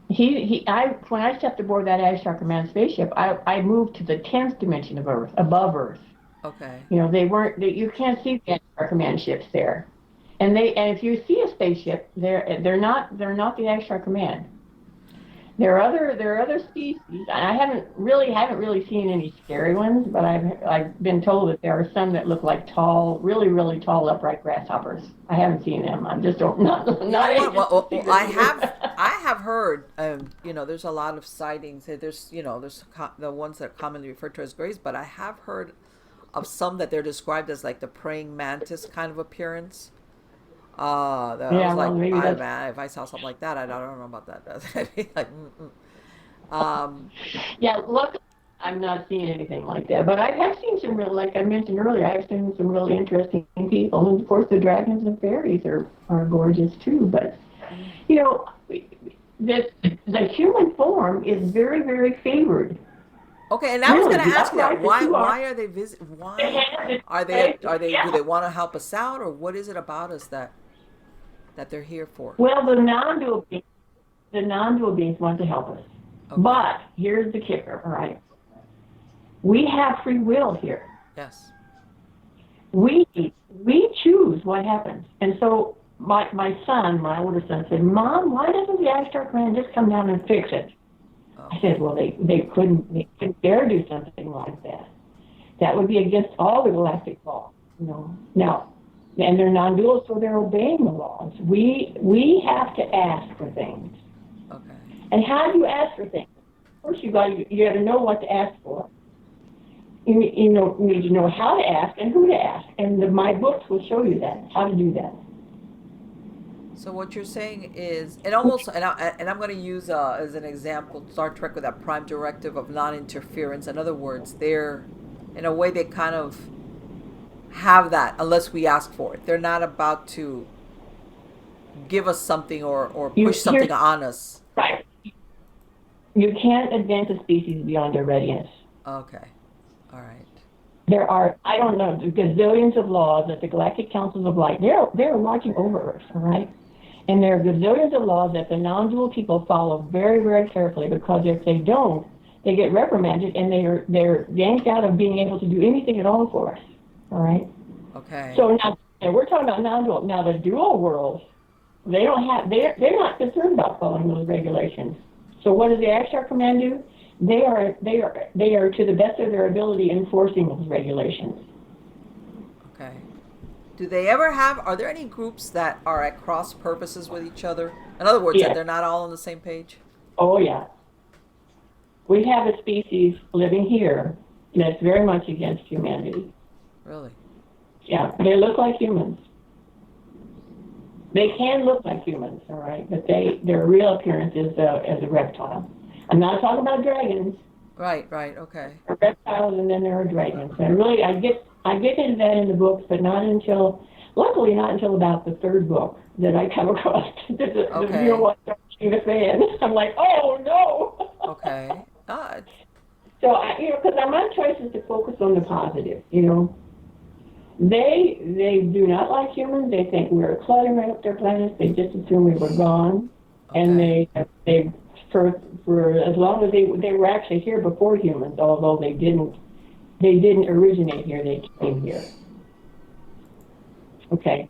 When I stepped aboard that Ashtar Command spaceship, I moved to the 10th dimension of Earth, above Earth. Okay. You can't see the Ashtar Command ships there. And if you see a spaceship, they're not the Ashtar Command. There are other species, and I haven't really seen any scary ones, but I've been told that there are some that look like tall, really really tall upright grasshoppers. I haven't seen them. I'm just don't, You know not what? anxious Well, to well, see well, them either. I have heard, there's a lot of sightings. There's the ones that are commonly referred to as grays, but I have heard of some that they're described as like the praying mantis kind of appearance. I Yeah, was well, like, maybe I that's. man, if I saw something like that, I don't know about that. I'd be like, um, Yeah, look, I'm not seeing anything like that. But I have seen some real, like I mentioned earlier, I've seen some really interesting people. And of course, the dragons and fairies are gorgeous too. But, mm. you know, the human form is very, very favored. Okay, and I was Really, going to the ask you that. upright, the two arms, Why are they the why hand, the are they face, are they do yeah. they want to help us out, or what is it about us that they're here for? Well, the non-dual beings want to help us. Okay. But here's the kicker, all right? We have free will here. Yes. We we choose what happens. And so my son, my older son, said, Mom, why doesn't the Ashtar Command just come down and fix it? I Okay. said, well, they couldn't dare do something like that. That would be against all the galactic law, you know. Now, and they're non-dual, so they're obeying the laws. We have to ask for things. Okay. And how do you ask for things? First, you got to know what to ask for. You need to know how to ask and who to ask. And my books will show you that, how to do that. So what you're saying is, it almost, and I'm going to use as an example Star Trek with that prime directive of non-interference. In other words, they're, in a way, they kind of have that unless we ask for it. They're not about to give us something or push Here's something on us. right. You can't advance a species beyond their readiness. Okay. All right. There are, I don't know, gazillions of laws that the Galactic Councils of Light, they're watching over us, all right? And there are gazillions of laws that the non-dual people follow very, very carefully, because if they don't, they get reprimanded and they're yanked out of being able to do anything at all for us, all right? Okay. So now, and we're talking about non-dual. Now the dual world, they're not concerned about following those regulations. So what does the Ashtar Command do? They are to the best of their ability enforcing those regulations. Okay. Do they ever have, are there any groups that are at cross purposes with each other? In other words, that Yes. they're not all on the same page? Oh yeah. We have a species living here that's very much against humanity. Really? Yeah, they look like humans. They can look like humans, all right, but their real appearance is as a reptile. I'm not talking about dragons. Right, okay. There are reptiles, and then there are dragons. And really, I get into that in the books, but luckily not until about the third book that I come across the Okay. real one starting to fan. I'm like, oh no. Okay. So because my choice is to focus on the positive. They do not like humans. They think we're cluttering up their planets. They just assume we were gone, and Okay. they for as long as they were actually here before humans, although they didn't originate here. They came here. Okay.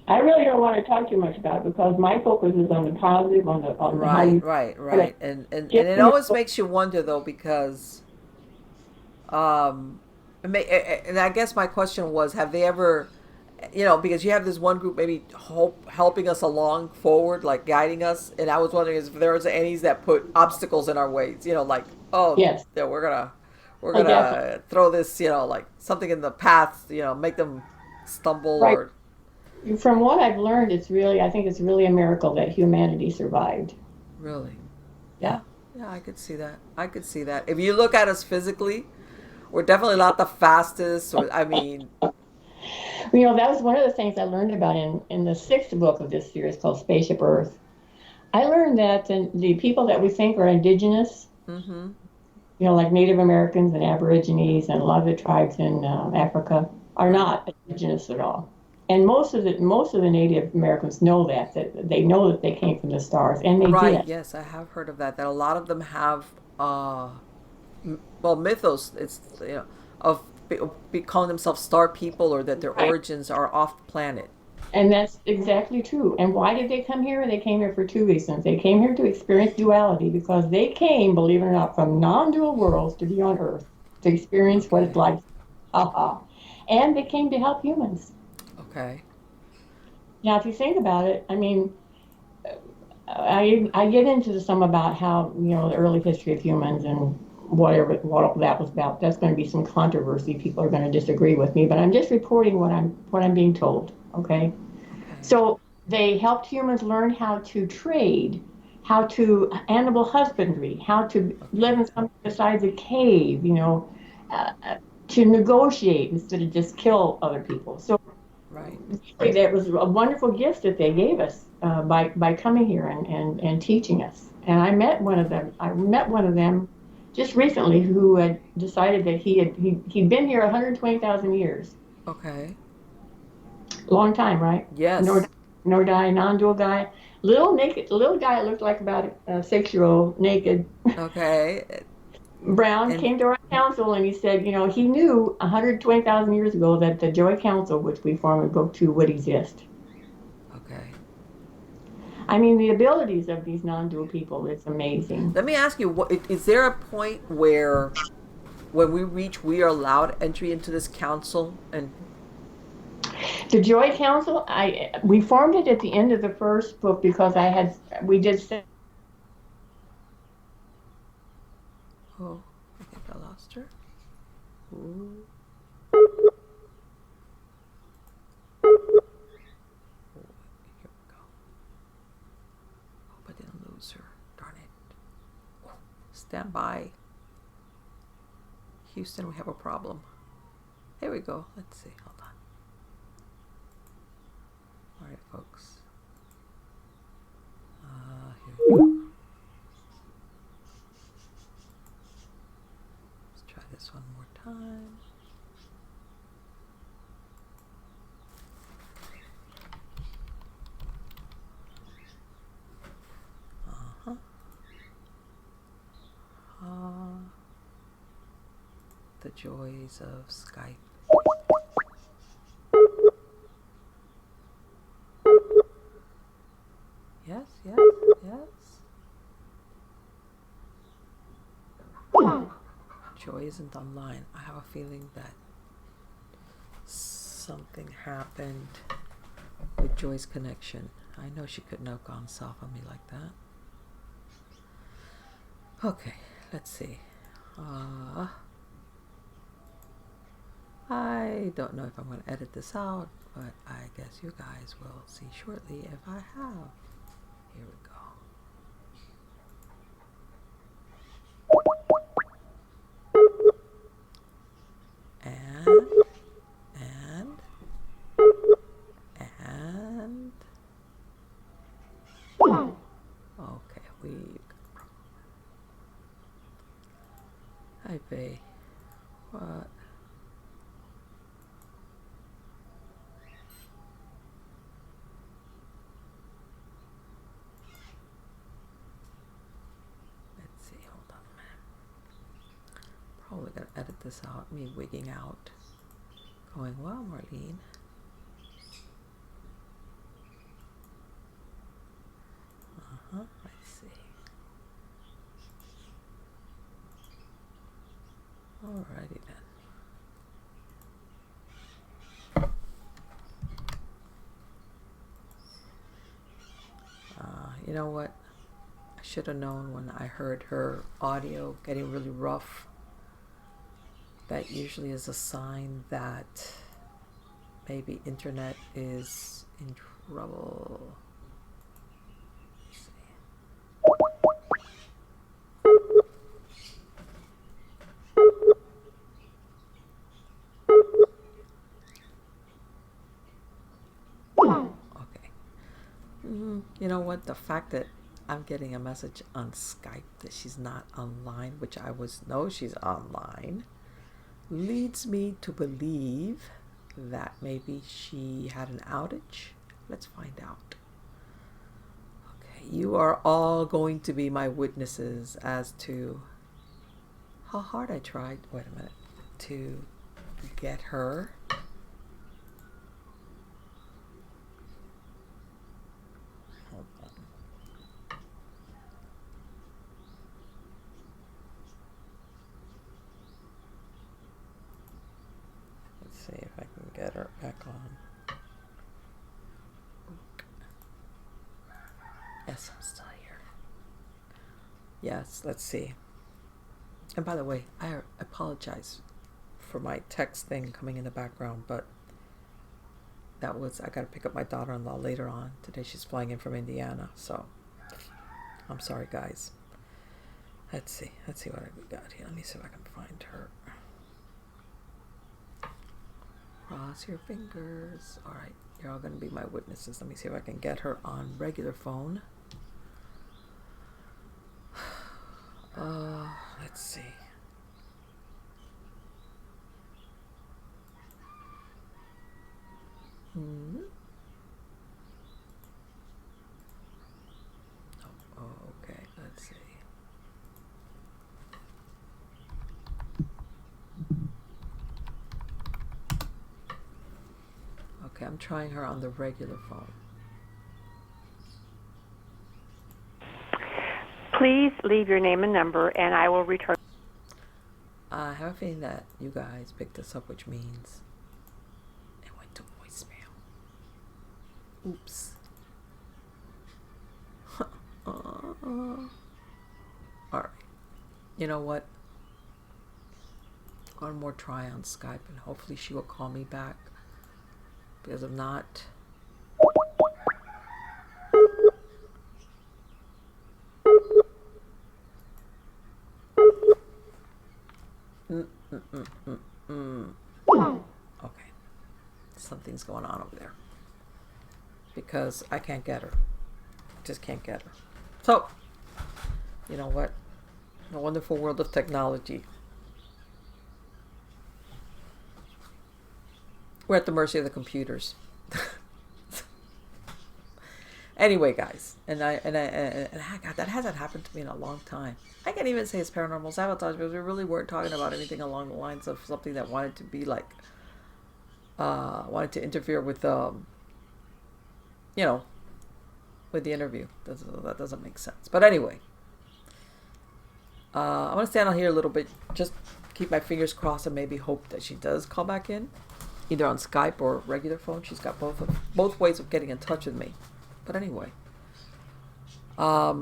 I really don't want to talk too much about it, because my focus is on the positive, on how you. Right. And it always makes you wonder, though, because and I guess my question was, have they ever, because you have this one group maybe helping us along forward, like guiding us, and I was wondering if there was any that put obstacles in our ways, like, oh, Yes. yeah, we're Oh, definitely. gonna throw this, like something in the path, make them stumble Right. or. From what I've learned, I think it's really a miracle that humanity survived. Really? Yeah. Yeah, I could see that. If you look at us physically, we're definitely not the fastest. I mean, That was one of the things I learned about in the sixth book of this series, called Spaceship Earth. I learned that the people that we think are indigenous, mm-hmm. Like Native Americans and Aborigines and a lot of the tribes in Africa, are not indigenous at all. And most of the Native Americans know that they know that they came from the stars, and they Right. did. Yes, I have heard of that. That a lot of them have, mythos. It's of calling themselves star people, or that their Right. origins are off the planet. And that's exactly true. And why did they come here? They came here for two reasons. They came here to experience duality, because they came, believe it or not, from non-dual worlds to be on Earth to experience what it's Okay. like. And they came to help humans. Okay. Now, if you think about it, I mean, I get into some about how, the early history of humans and whatever what that was about. That's going to be some controversy. People are going to disagree with me, but I'm just reporting what I'm being told. Okay. Okay. So they helped humans learn how to trade, how to animal husbandry, how to live Okay. in something besides a cave, uh, to negotiate instead of just kill other people. So Right. that was a wonderful gift that they gave us by coming here and teaching us. And I met one of them. I met one of them just recently who had decided that he'd been here 120,000 years. Okay. Long time, right? Nor Yes. Nordai, non-dual guy, little naked, little guy looked like about a 6-year-old, naked, Okay. brown, And came to our council and he said, he knew 120,000 years ago that the Joy Council, which we formed in Book 2, would exist. okay. I mean, the abilities of these non-dual people, it's amazing. Let me ask you: what is there a point where, when we reach, we are allowed entry into this council? And The Joy Council, we formed it at the end of the first book because we did oh, I think I lost her. Ooh. Oh, here we go. Hope I didn't lose her. Darn it. Oh, stand by. Houston, we have a problem. Here we go. Let's see. Hold on. All right, folks. Here we go. Let's try this one more time. Uh-huh. The joys of Skype. Yes, yes, yes. Joy isn't online. I have a feeling that something happened with Joy's connection. I know she couldn't have gone soft on me like that. Okay, let's see. I don't know if I'm going to edit this out, but I guess you guys will see shortly if I have. Here we go. And okay, hi Faye. What? Let's see, hold on a minute. Probably gonna edit this out, me wigging out. Going, well, Marlene. Let's see. Alrighty then. You know what? I should have known when I heard her audio getting really rough. That usually is a sign that maybe internet is in trouble. Let's see. Okay. You know what? The fact that I'm getting a message on Skype that she's not online, which I know she's online, leads me to believe that maybe she had an outage. Let's find out. Okay, you are all going to be my witnesses as to how hard I tried, wait a minute, to get her. Hold on. Let's see if I can get her back on. Yes, I'm still here. Yes, let's see. And by the way, I apologize for my text thing coming in the background, but I got to pick up my daughter-in-law later on. Today she's flying in from Indiana, so I'm sorry, guys. Let's see what we got here. Let me see if I can find her. Cross your fingers. All right, you're all going to be my witnesses. Let me see if I can get her on regular phone. Let's see. Okay, let's see. Okay, I'm trying her on the regular phone. Please leave your name and number, and I will return. I have a feeling that you guys picked this up, which means it went to voicemail. Oops. Alright. You know what? One more try on Skype, and hopefully she will call me back. Because if not... Okay. Something's going on over there. Because I can't get her. Just can't get her. So, you know what? The wonderful world of technology. We're at the mercy of the computers. Anyway, guys, and God, that hasn't happened to me in a long time. I can't even say it's paranormal sabotage because we really weren't talking about anything along the lines of something that wanted to be like, wanted to interfere with, with the interview. That doesn't make sense. But anyway, I want to stand on here a little bit, just keep my fingers crossed and maybe hope that she does call back in, either on Skype or regular phone. She's got both ways of getting in touch with me. But anyway, I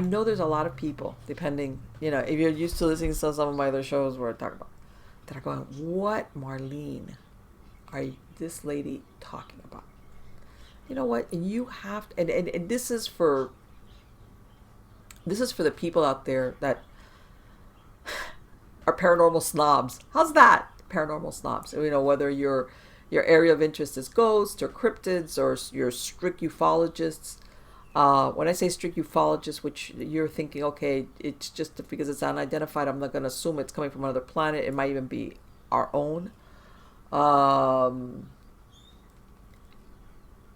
know there's a lot of people, depending, if you're used to listening to some of my other shows where I talk about, that are going, what, Marlene, are this lady talking about? You know what? And you have to, and this is for the people out there that are paranormal snobs. How's that? Paranormal snobs. Whether your area of interest is ghosts or cryptids, or you're strict ufologists. When I say strict ufologists, which you're thinking, okay, it's just because it's unidentified, I'm not going to assume it's coming from another planet. It might even be our own.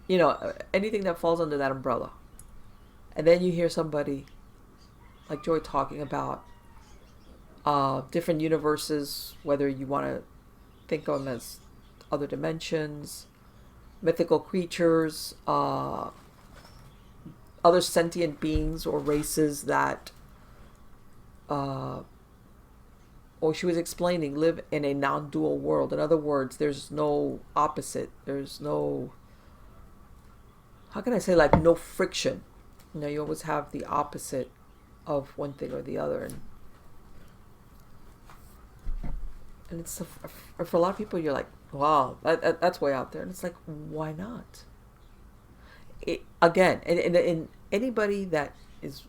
Anything that falls under that umbrella. And then you hear somebody like Joy talking about different universes, whether you want to think of them as other dimensions, mythical creatures, other sentient beings or races that, or she was explaining, live in a non-dual world. In other words, there's no opposite. There's no, how can I say, like no friction. You always have the opposite of one thing or the other. And it's for a lot of people, you're like, wow, that's way out there. And it's like, why not? Again, and anybody that is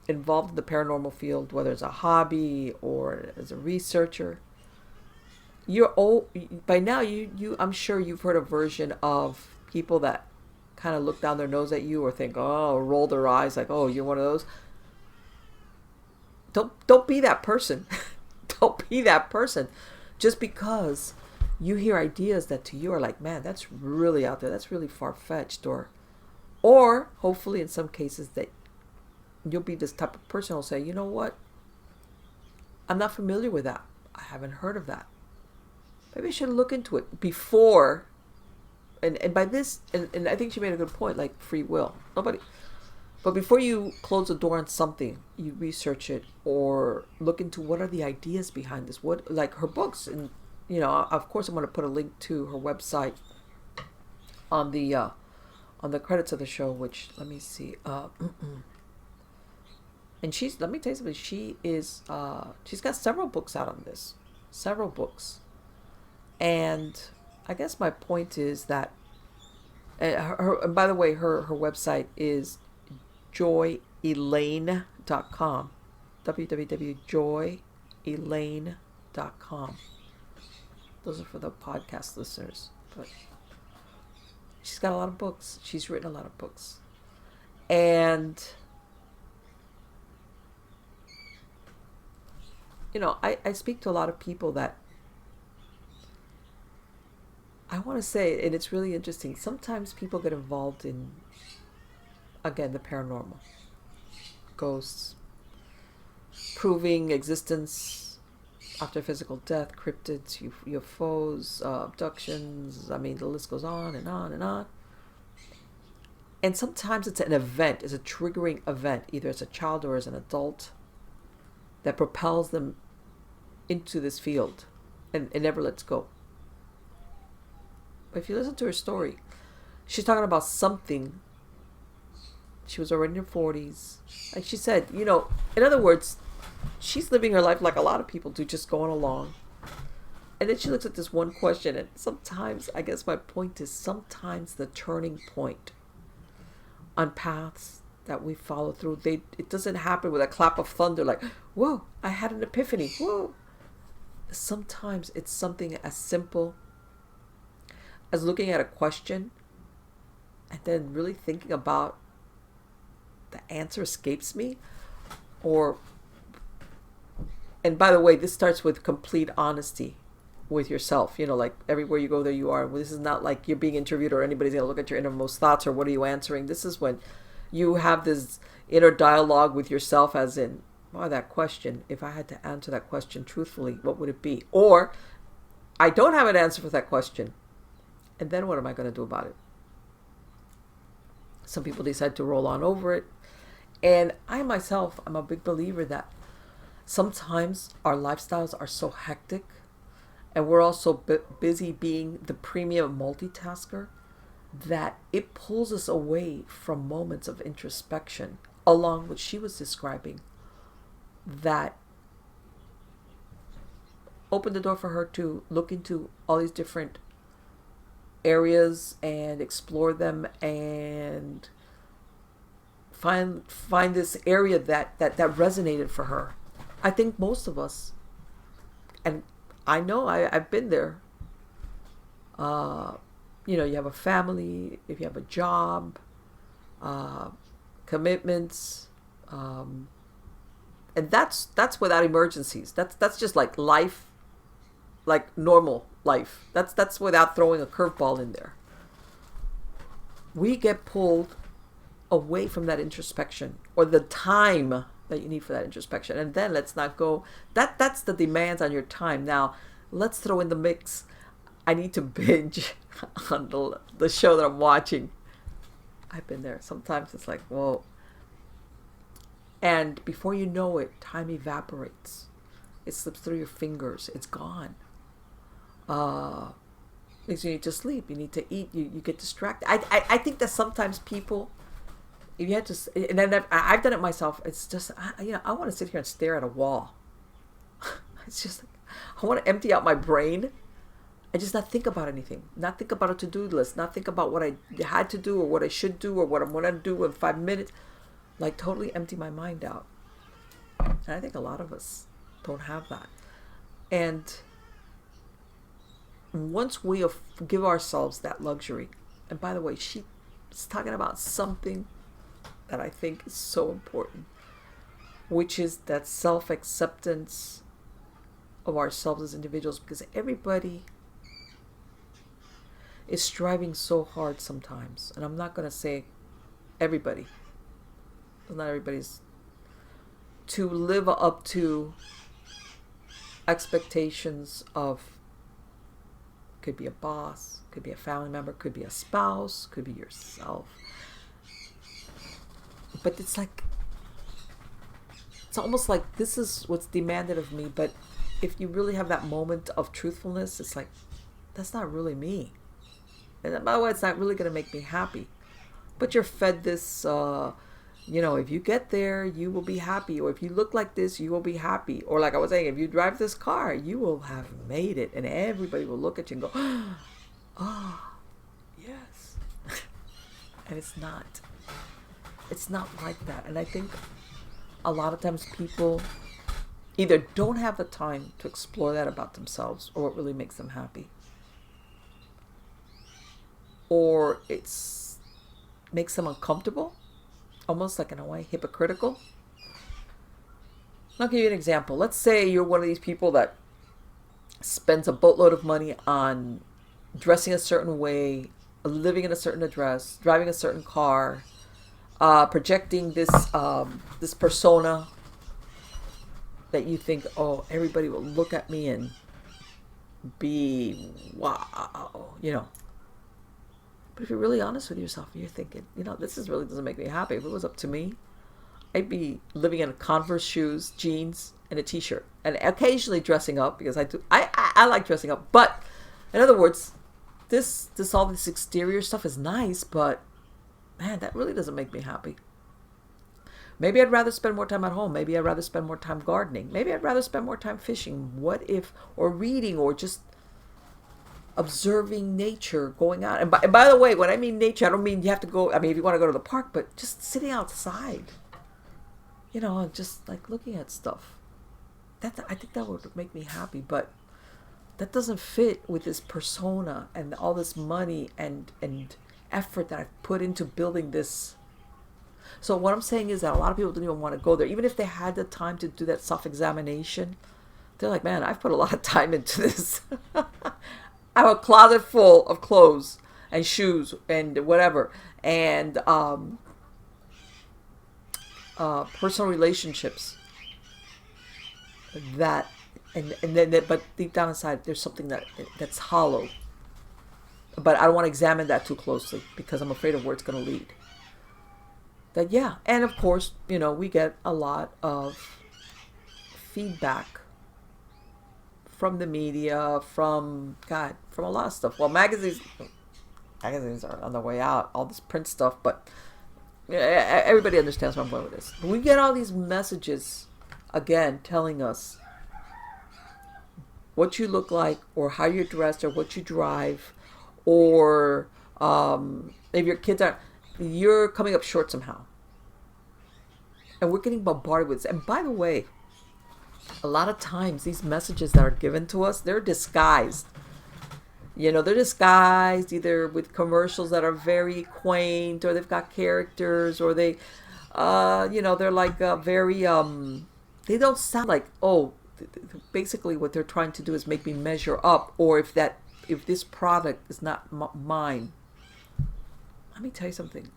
involved in the paranormal field, whether it's a hobby or as a researcher, by now I'm sure you've heard a version of people that kind of look down their nose at you or think, oh, or roll their eyes like, oh, you're one of those. Don't be that person. Don't be that person. Just because you hear ideas that to you are like, man, that's really out there. That's really far-fetched. Or hopefully in some cases that you'll be this type of person who'll say, you know what? I'm not familiar with that. I haven't heard of that. Maybe I should look into it before. And by this, and I think she made a good point, like free will. But before you close the door on something, you research it or look into what are the ideas behind this. What, like her books, and of course I'm going to put a link to her website on the credits of the show. Which, let me see, And let me tell you something, she's got several books out on this. Several books. And I guess my point is that, and by the way, her website is joyelaine.com. www.joyelaine.com. Those are for the podcast listeners. But she's got a lot of books. She's written a lot of books. And, I speak to a lot of people that I want to say, and it's really interesting, sometimes people get involved in, again, the paranormal. Ghosts, proving existence after physical death, cryptids, UFOs, abductions. I mean, the list goes on and on and on. And sometimes it's an event, it's a triggering event, either as a child or as an adult, that propels them into this field and it never lets go. But if you listen to her story, she's talking about something. She was already in her 40s. Like she said, in other words, she's living her life like a lot of people do, just going along. And then she looks at this one question, and sometimes, I guess my point is, sometimes the turning point on paths that we follow through, it doesn't happen with a clap of thunder like, whoa, I had an epiphany, whoa. Sometimes it's something as simple as looking at a question and then really thinking about the answer escapes me. And by the way, this starts with complete honesty with yourself. Like everywhere you go, there you are. This is not like you're being interviewed or anybody's going to look at your innermost thoughts or what are you answering. This is when you have this inner dialogue with yourself, as in, wow, that question, if I had to answer that question truthfully, what would it be? Or, I don't have an answer for that question. And then what am I going to do about it? Some people decide to roll on over it. And I myself, I'm a big believer that sometimes our lifestyles are so hectic and we're also busy being the premium multitasker that it pulls us away from moments of introspection, along what she was describing, that opened the door for her to look into all these different areas and explore them and find this area that resonated for her. I think most of us, and I know I've been there, you have a family, if you have a job, commitments, and that's without emergencies. That's just like life, like normal life. That's without throwing a curveball in there. We get pulled away from that introspection, or the time that you need for that introspection. And then let's not go, that's the demands on your time. Now let's throw in the mix, I need to binge on the show that I'm watching. I've been there. Sometimes it's like, whoa. And before you know it, time evaporates. It slips through your fingers. It's gone. Because you need to sleep. You need to eat. You get distracted. I think that sometimes people, if you had to, and then I've done it myself. It's just, I want to sit here and stare at a wall. It's just, I want to empty out my brain and just not think about anything. Not think about a to-do list. Not think about what I had to do or what I should do or what I'm going to do in 5 minutes. Like totally empty my mind out. And I think a lot of us don't have that. And once we give ourselves that luxury, and by the way, she's talking about something that I think is so important, which is that self-acceptance of ourselves as individuals, because everybody is striving so hard sometimes. And I'm not going to say everybody. Not everybody's to live up to expectations of, could be a boss, could be a family member, could be a spouse, could be yourself. But it's like, it's almost like this is what's demanded of me. But if you really have that moment of truthfulness, it's like, that's not really me. And by the way, it's not really going to make me happy. But you're fed this You know, if you get there, you will be happy. Or if you look like this, you will be happy. Or like I was saying, if you drive this car, you will have made it. And everybody will look at you and go, oh, yes. And it's not. It's not like that. And I think a lot of times people either don't have the time to explore that about themselves or what really makes them happy. Or it's makes them uncomfortable, almost like in a way hypocritical. I'll give you an example. Let's say you're one of these people that spends a boatload of money on dressing a certain way, living in a certain address, driving a certain car, projecting this persona that you think, oh, everybody will look at me and be wow, you know. But if you're really honest with yourself, you're thinking, you know, this really doesn't make me happy. If it was up to me, I'd be living in Converse shoes, jeans, and a t-shirt, and occasionally dressing up because I like dressing up. But in other words, all this exterior stuff is nice, but man, that really doesn't make me happy. Maybe I'd rather spend more time at home. Maybe I'd rather spend more time gardening. Maybe I'd rather spend more time fishing. Or reading, or just observing nature, going out. And by the way, when I mean nature, I don't mean you have to go, I mean, if you want to go to the park, but just sitting outside, you know, just like looking at stuff. I think that would make me happy, but that doesn't fit with this persona and all this money and effort that I've put into building this. So what I'm saying is that a lot of people don't even want to go there. Even if they had the time to do that self-examination, they're like, man, I've put a lot of time into this. I have a closet full of clothes and shoes and whatever. And personal relationships but deep down inside, there's something that's hollow. But I don't want to examine that too closely because I'm afraid of where it's going to lead. That, yeah. And of course, you know, we get a lot of feedback from the media, from a lot of stuff. Well, magazines are on the way out, all this print stuff, but everybody understands where I'm going with this. We get all these messages, again, telling us what you look like, or how you're dressed, or what you drive, or if your kids are, you're coming up short somehow. And we're getting bombarded with this. And by the way, a lot of times these messages that are given to us, they're disguised. You know, they're disguised either with commercials that are very quaint, or they've got characters, or they, you know, they're like very, they don't sound like, oh, basically what they're trying to do is make me measure up, or if this product is not mine. Let me tell you something.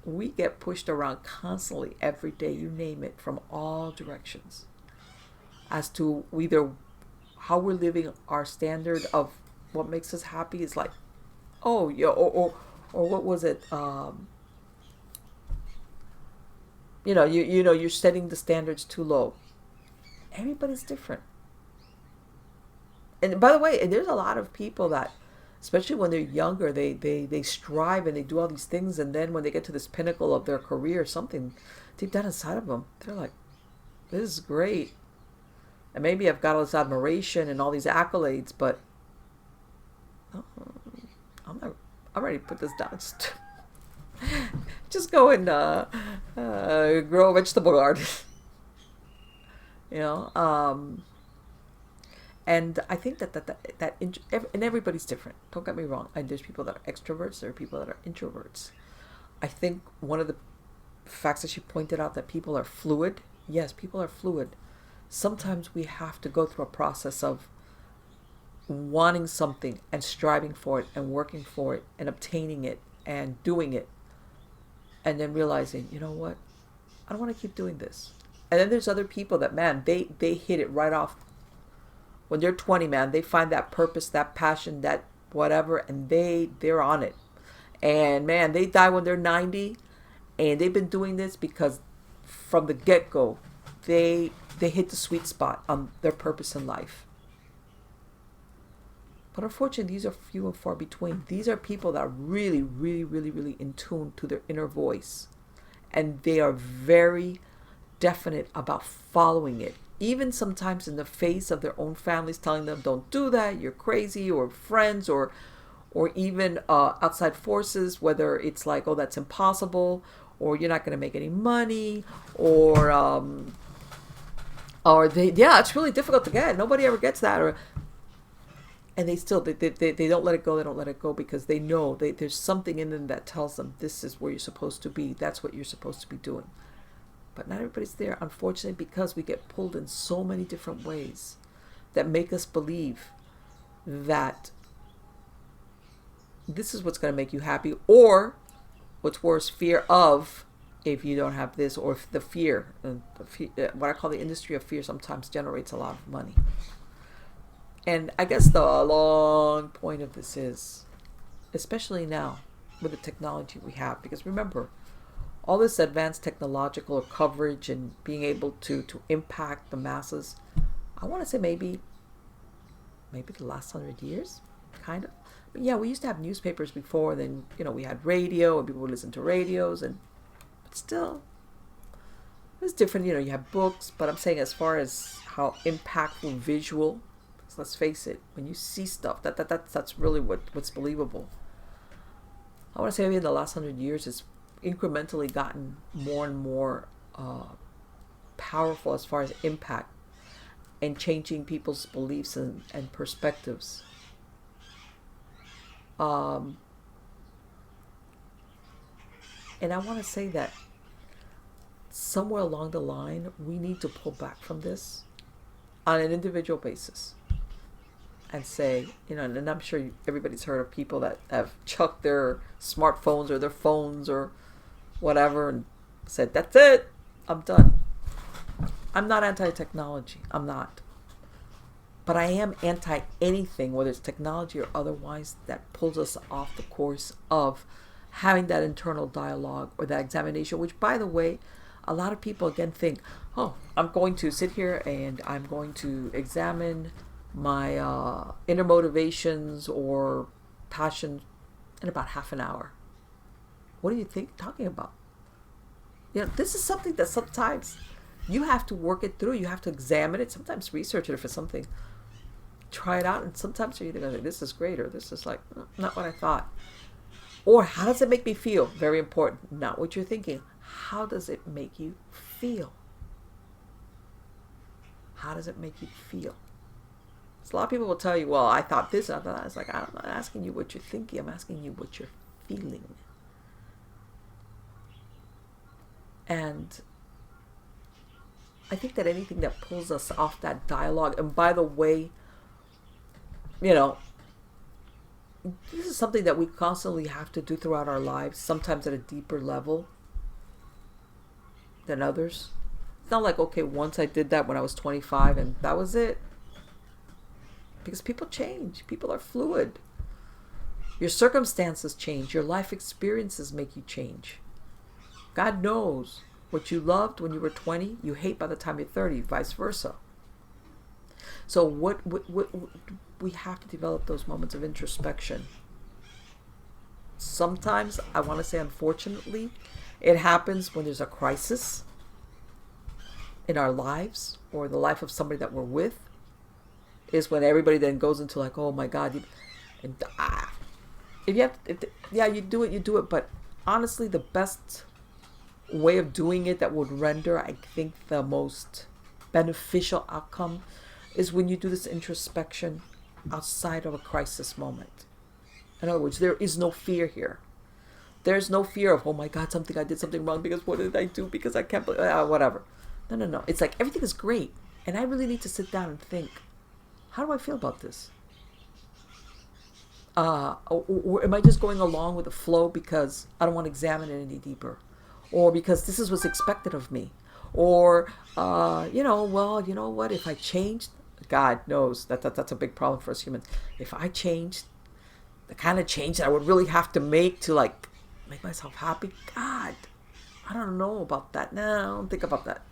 We get pushed around constantly every day, you name it, from all directions, as to either how we're living, our standard of what makes us happy is like, oh yeah, or what was it? You know, you're setting the standards too low. Everybody's different. And by the way, and there's a lot of people that, especially when they're younger, they strive and they do all these things, and then when they get to this pinnacle of their career, something deep down inside of them, they're like, this is great. And maybe I've got all this admiration and all these accolades, but I'm ready to put this down. Just go and grow a vegetable garden. You know, and I think and everybody's different. Don't get me wrong. And there's people that are extroverts. There are people that are introverts. I think one of the facts that she pointed out, that people are fluid. Yes, people are fluid. Sometimes we have to go through a process of wanting something and striving for it and working for it and obtaining it and doing it, and then realizing, you know what, I don't want to keep doing this. And then there's other people that, man, they hit it right off. When they're 20, man, they find that purpose, that passion, that whatever, and they're on it. And man, they die when they're 90, and they've been doing this because from the get-go, they hit the sweet spot on their purpose in life. But unfortunately, these are few and far between. These are people that are really, really, really, really in tune to their inner voice. and they are very definite about following it, even sometimes in the face of their own families telling them, don't do that, you're crazy, or friends, or even outside forces, whether it's like, oh, that's impossible, or you're not going to make any money, or it's really difficult to get, nobody ever gets that, and they still they don't let it go. They don't let it go because they know there's something in them that tells them this is where you're supposed to be. That's what you're supposed to be doing. But not everybody's there, unfortunately, because we get pulled in so many different ways that make us believe that this is what's going to make you happy, or what's worse, fear of if you don't have this, or if the fear, what I call the industry of fear, sometimes generates a lot of money. And I guess the long point of this is, especially now with the technology we have, because remember, all this advanced technological coverage and being able to impact the masses, I want to say maybe the last 100 years, kind of. But yeah, we used to have newspapers before, then, we had radio and people would listen to radios, but still, it was different. You have books, but I'm saying as far as how impactful visual, let's face it, when you see stuff, that's really what's believable. I want to say maybe in the last 100 years, it's incrementally gotten more and more powerful as far as impact and changing people's beliefs and perspectives. And I want to say that somewhere along the line, we need to pull back from this on an individual basis. And say, and I'm sure everybody's heard of people that have chucked their smartphones or their phones or whatever and said, that's it, I'm done. I'm not anti-technology. I'm not. But I am anti-anything, whether it's technology or otherwise, that pulls us off the course of having that internal dialogue or that examination, which, by the way, a lot of people, again, think, oh, I'm going to sit here and I'm going to examine my inner motivations or passion in about half an hour. What do you think talking about? This is something that sometimes you have to work it through. You have to examine it, sometimes research it if it's something, try it out, and sometimes you're either going to think, this is great, or this is like, not what I thought. Or how does it make me feel? Very important. Not what you're thinking. How does it make you feel? How does it make you feel? So a lot of people will tell you, well, I thought this, and I thought that. It's like, I'm not asking you what you're thinking, I'm asking you what you're feeling. And I think that anything that pulls us off that dialogue, and by the way, this is something that we constantly have to do throughout our lives, sometimes at a deeper level than others. It's not like, okay, once I did that when I was 25 and that was it. Because people change. People are fluid. Your circumstances change. Your life experiences make you change. God knows what you loved when you were 20, you hate by the time you're 30, vice versa. So what we have to develop those moments of introspection. Sometimes, I want to say unfortunately, it happens when there's a crisis in our lives or the life of somebody that we're with, is when everybody then goes into like, oh my God, you do it. But honestly, the best way of doing it that would render, I think, the most beneficial outcome is when you do this introspection outside of a crisis moment. In other words, there is no fear here. There's no fear of, oh my God, I did something wrong because what did I do? Because I can't believe, whatever. No. It's like everything is great. And I really need to sit down and think, how do I feel about this? Or am I just going along with the flow because I don't want to examine it any deeper? Or because this is what's expected of me? Or, you know what, if I changed, God knows that's a big problem for us humans. If I changed the kind of change that I would really have to make to like make myself happy, God, I don't know about that. No, don't think about that.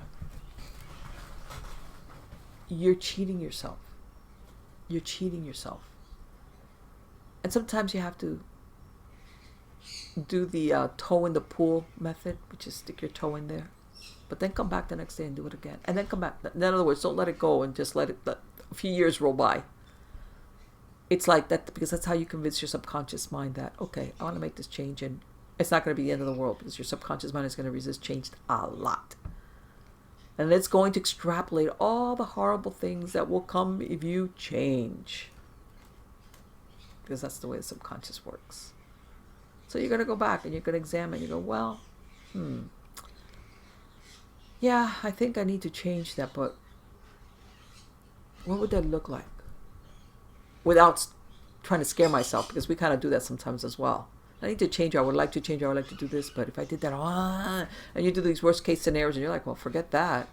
You're cheating yourself. And sometimes you have to do the toe in the pool method, which is stick your toe in there, but then come back the next day and do it again, and then come back. In other words, don't let it go and just let a few years roll by. It's like that because that's how you convince your subconscious mind that, okay, I want to make this change, and it's not going to be the end of the world because your subconscious mind is going to resist change a lot. And it's going to extrapolate all the horrible things that will come if you change. Because that's the way the subconscious works. So you're going to go back and you're going to examine. You go, well, yeah, I think I need to change that, but what would that look like? Without trying to scare myself, because we kind of do that sometimes as well. I need to change. I would like to change. I would like to do this, but if I did that, and you do these worst case scenarios, and you're like, well, forget that.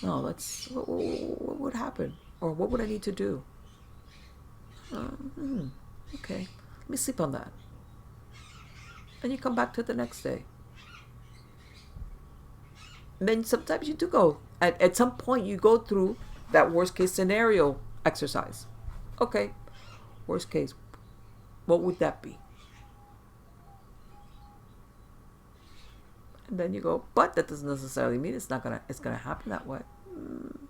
No, what would happen, or what would I need to do? Okay, let me sleep on that. And you come back to it the next day. And then sometimes you do go at some point you go through that worst case scenario exercise. Okay, worst case, what would that be? And then you go, but that doesn't necessarily mean it's gonna happen that way. And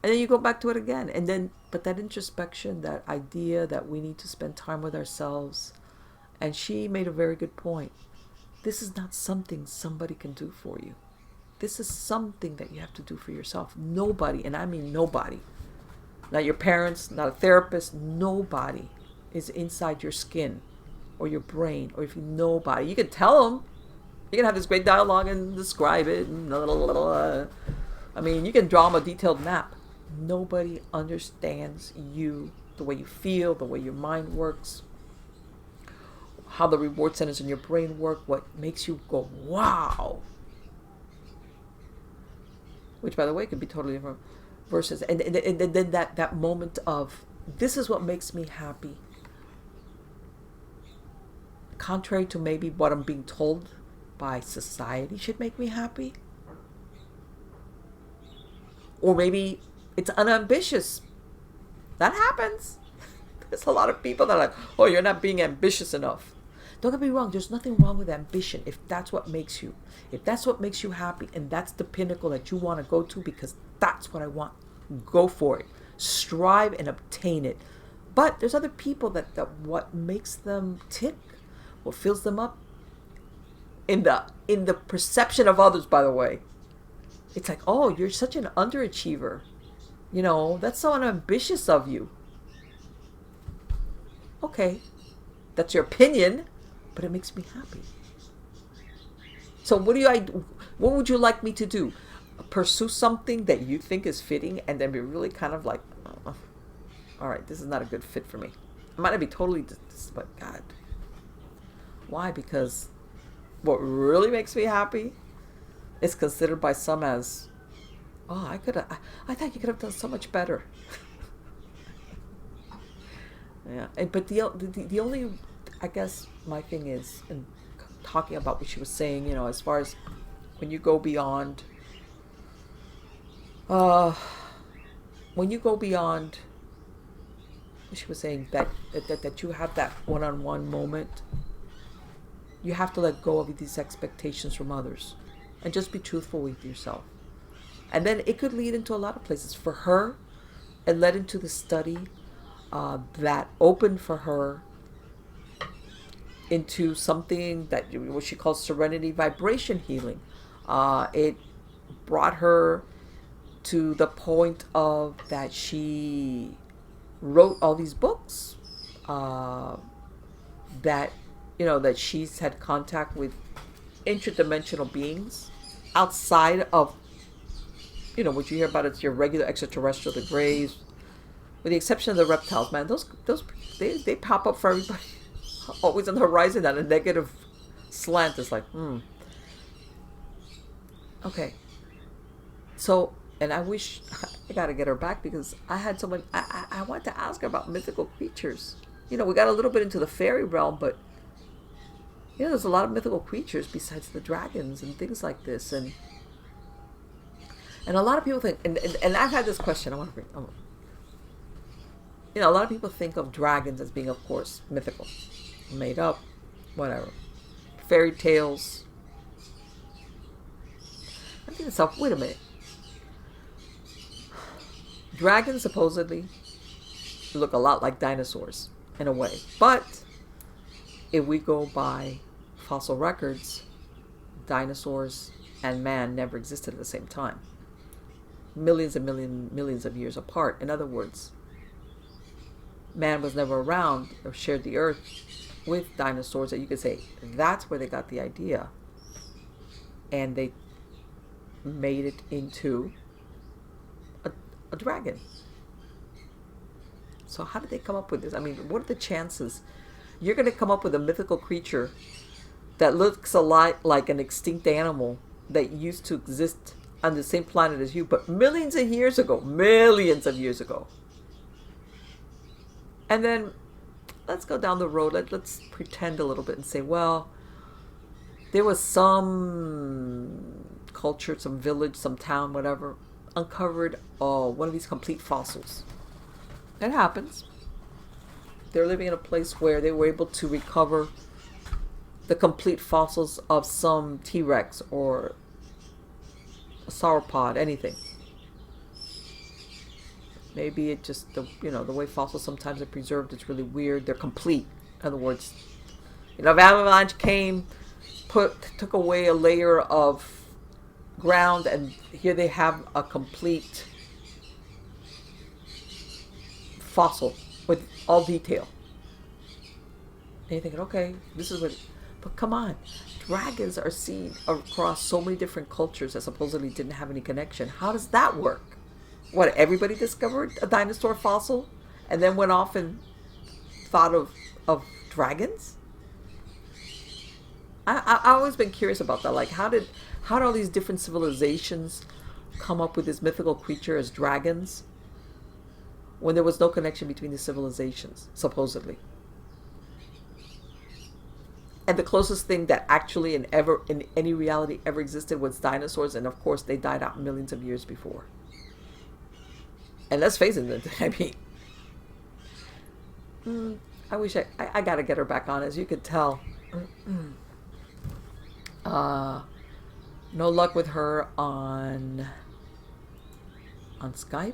then you go back to it again. And then, but that introspection, that idea that we need to spend time with ourselves. And she made a very good point. This is not something somebody can do for you. This is something that you have to do for yourself. Nobody, and I mean nobody, not your parents, not a therapist, nobody is inside your skin or your brain, or if you nobody. You can tell them. You can have this great dialogue and describe it. And I mean, you can draw them a detailed map. Nobody understands you, the way you feel, the way your mind works, how the reward centers in your brain work, what makes you go, wow. Which, by the way, could be totally different. Versus, and then that moment of, this is what makes me happy. Contrary to maybe what I'm being told by society should make me happy. Or maybe it's unambitious. That happens. There's a lot of people that are like, oh, you're not being ambitious enough. Don't get me wrong, there's nothing wrong with ambition if that's what makes you. If that's what makes you happy and that's the pinnacle that you want to go to because that's what I want, go for it. Strive and obtain it. But there's other people that what makes them tick, what fills them up, in the perception of others, by the way, it's like, oh, you're such an underachiever. You know, that's so unambitious of you. Okay, that's your opinion, but it makes me happy. So what would you like me to do? Pursue something that you think is fitting and then be really kind of like, all right, this is not a good fit for me. I might not be totally, but God. Why? Because what really makes me happy is considered by some as, oh, I thought you could have done so much better. Yeah, but the only, I guess my thing is, in talking about what she was saying, you know, as far as when you go beyond, what she was saying, that you have that one-on-one moment. You have to let go of these expectations from others and just be truthful with yourself. And then it could lead into a lot of places. For her, it led into the study that opened for her into something that what she calls Serenity Vibration Healing. It brought her to the point of that she wrote all these books that she's had contact with interdimensional beings outside of, what you hear about, it's your regular extraterrestrial, the grays, with the exception of the reptiles, man. Those they pop up for everybody, always on the horizon on a negative slant. It's like, okay. So, and I wish I gotta get her back because I had someone I wanted to ask her about mythical creatures. We got a little bit into the fairy realm, but there's a lot of mythical creatures besides the dragons and things like this, and a lot of people think, and I've had this question. A lot of people think of dragons as being, of course, mythical. made up, whatever. Fairy tales. I think it's up. Wait a minute. Dragons supposedly look a lot like dinosaurs in a way. But if we go by fossil records, dinosaurs and man never existed at the same time. Millions and millions of years apart. In other words, man was never around or shared the earth with dinosaurs, that you could say that's where they got the idea. And they made it into a dragon. So how did they come up with this? I mean, what are the chances? You're going to come up with a mythical creature that looks a lot like an extinct animal that used to exist on the same planet as you, but millions of years ago. And then let's go down the road. Let's pretend a little bit and say, well, there was some culture, some village, some town, whatever, uncovered one of these complete fossils. It happens. They're living in a place where they were able to recover the complete fossils of some T-Rex or a sauropod, anything. Maybe it just, the way fossils sometimes are preserved, it's really weird. They're complete. In other words, if avalanche came, took away a layer of ground, and here they have a complete fossil with all detail. And you're thinking, okay, this is what... But come on, dragons are seen across so many different cultures that supposedly didn't have any connection. How does that work? What, everybody discovered a dinosaur fossil and then went off and thought of dragons? I've always been curious about that. Like, how did all these different civilizations come up with this mythical creature as dragons when there was no connection between the civilizations, supposedly? And the closest thing that actually in any reality ever existed was dinosaurs, and of course they died out millions of years before. And let's face it, I mean, I wish I gotta get her back on. As you could tell, no luck with her on Skype.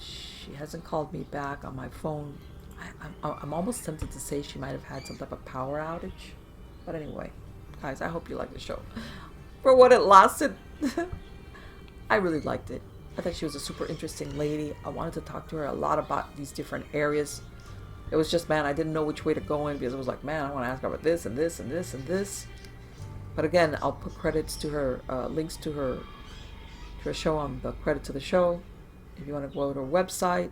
She hasn't called me back on my phone. I'm almost tempted to say she might have had some type of power outage. But anyway, guys, I hope you like the show. For what it lasted, I really liked it. I thought she was a super interesting lady. I wanted to talk to her a lot about these different areas. It was just, man, I didn't know which way to go in, because it was like, man, I want to ask her about this and this and this and this. But again, I'll put credits to her, links to her show on the credits of the show. If you want to go to her website,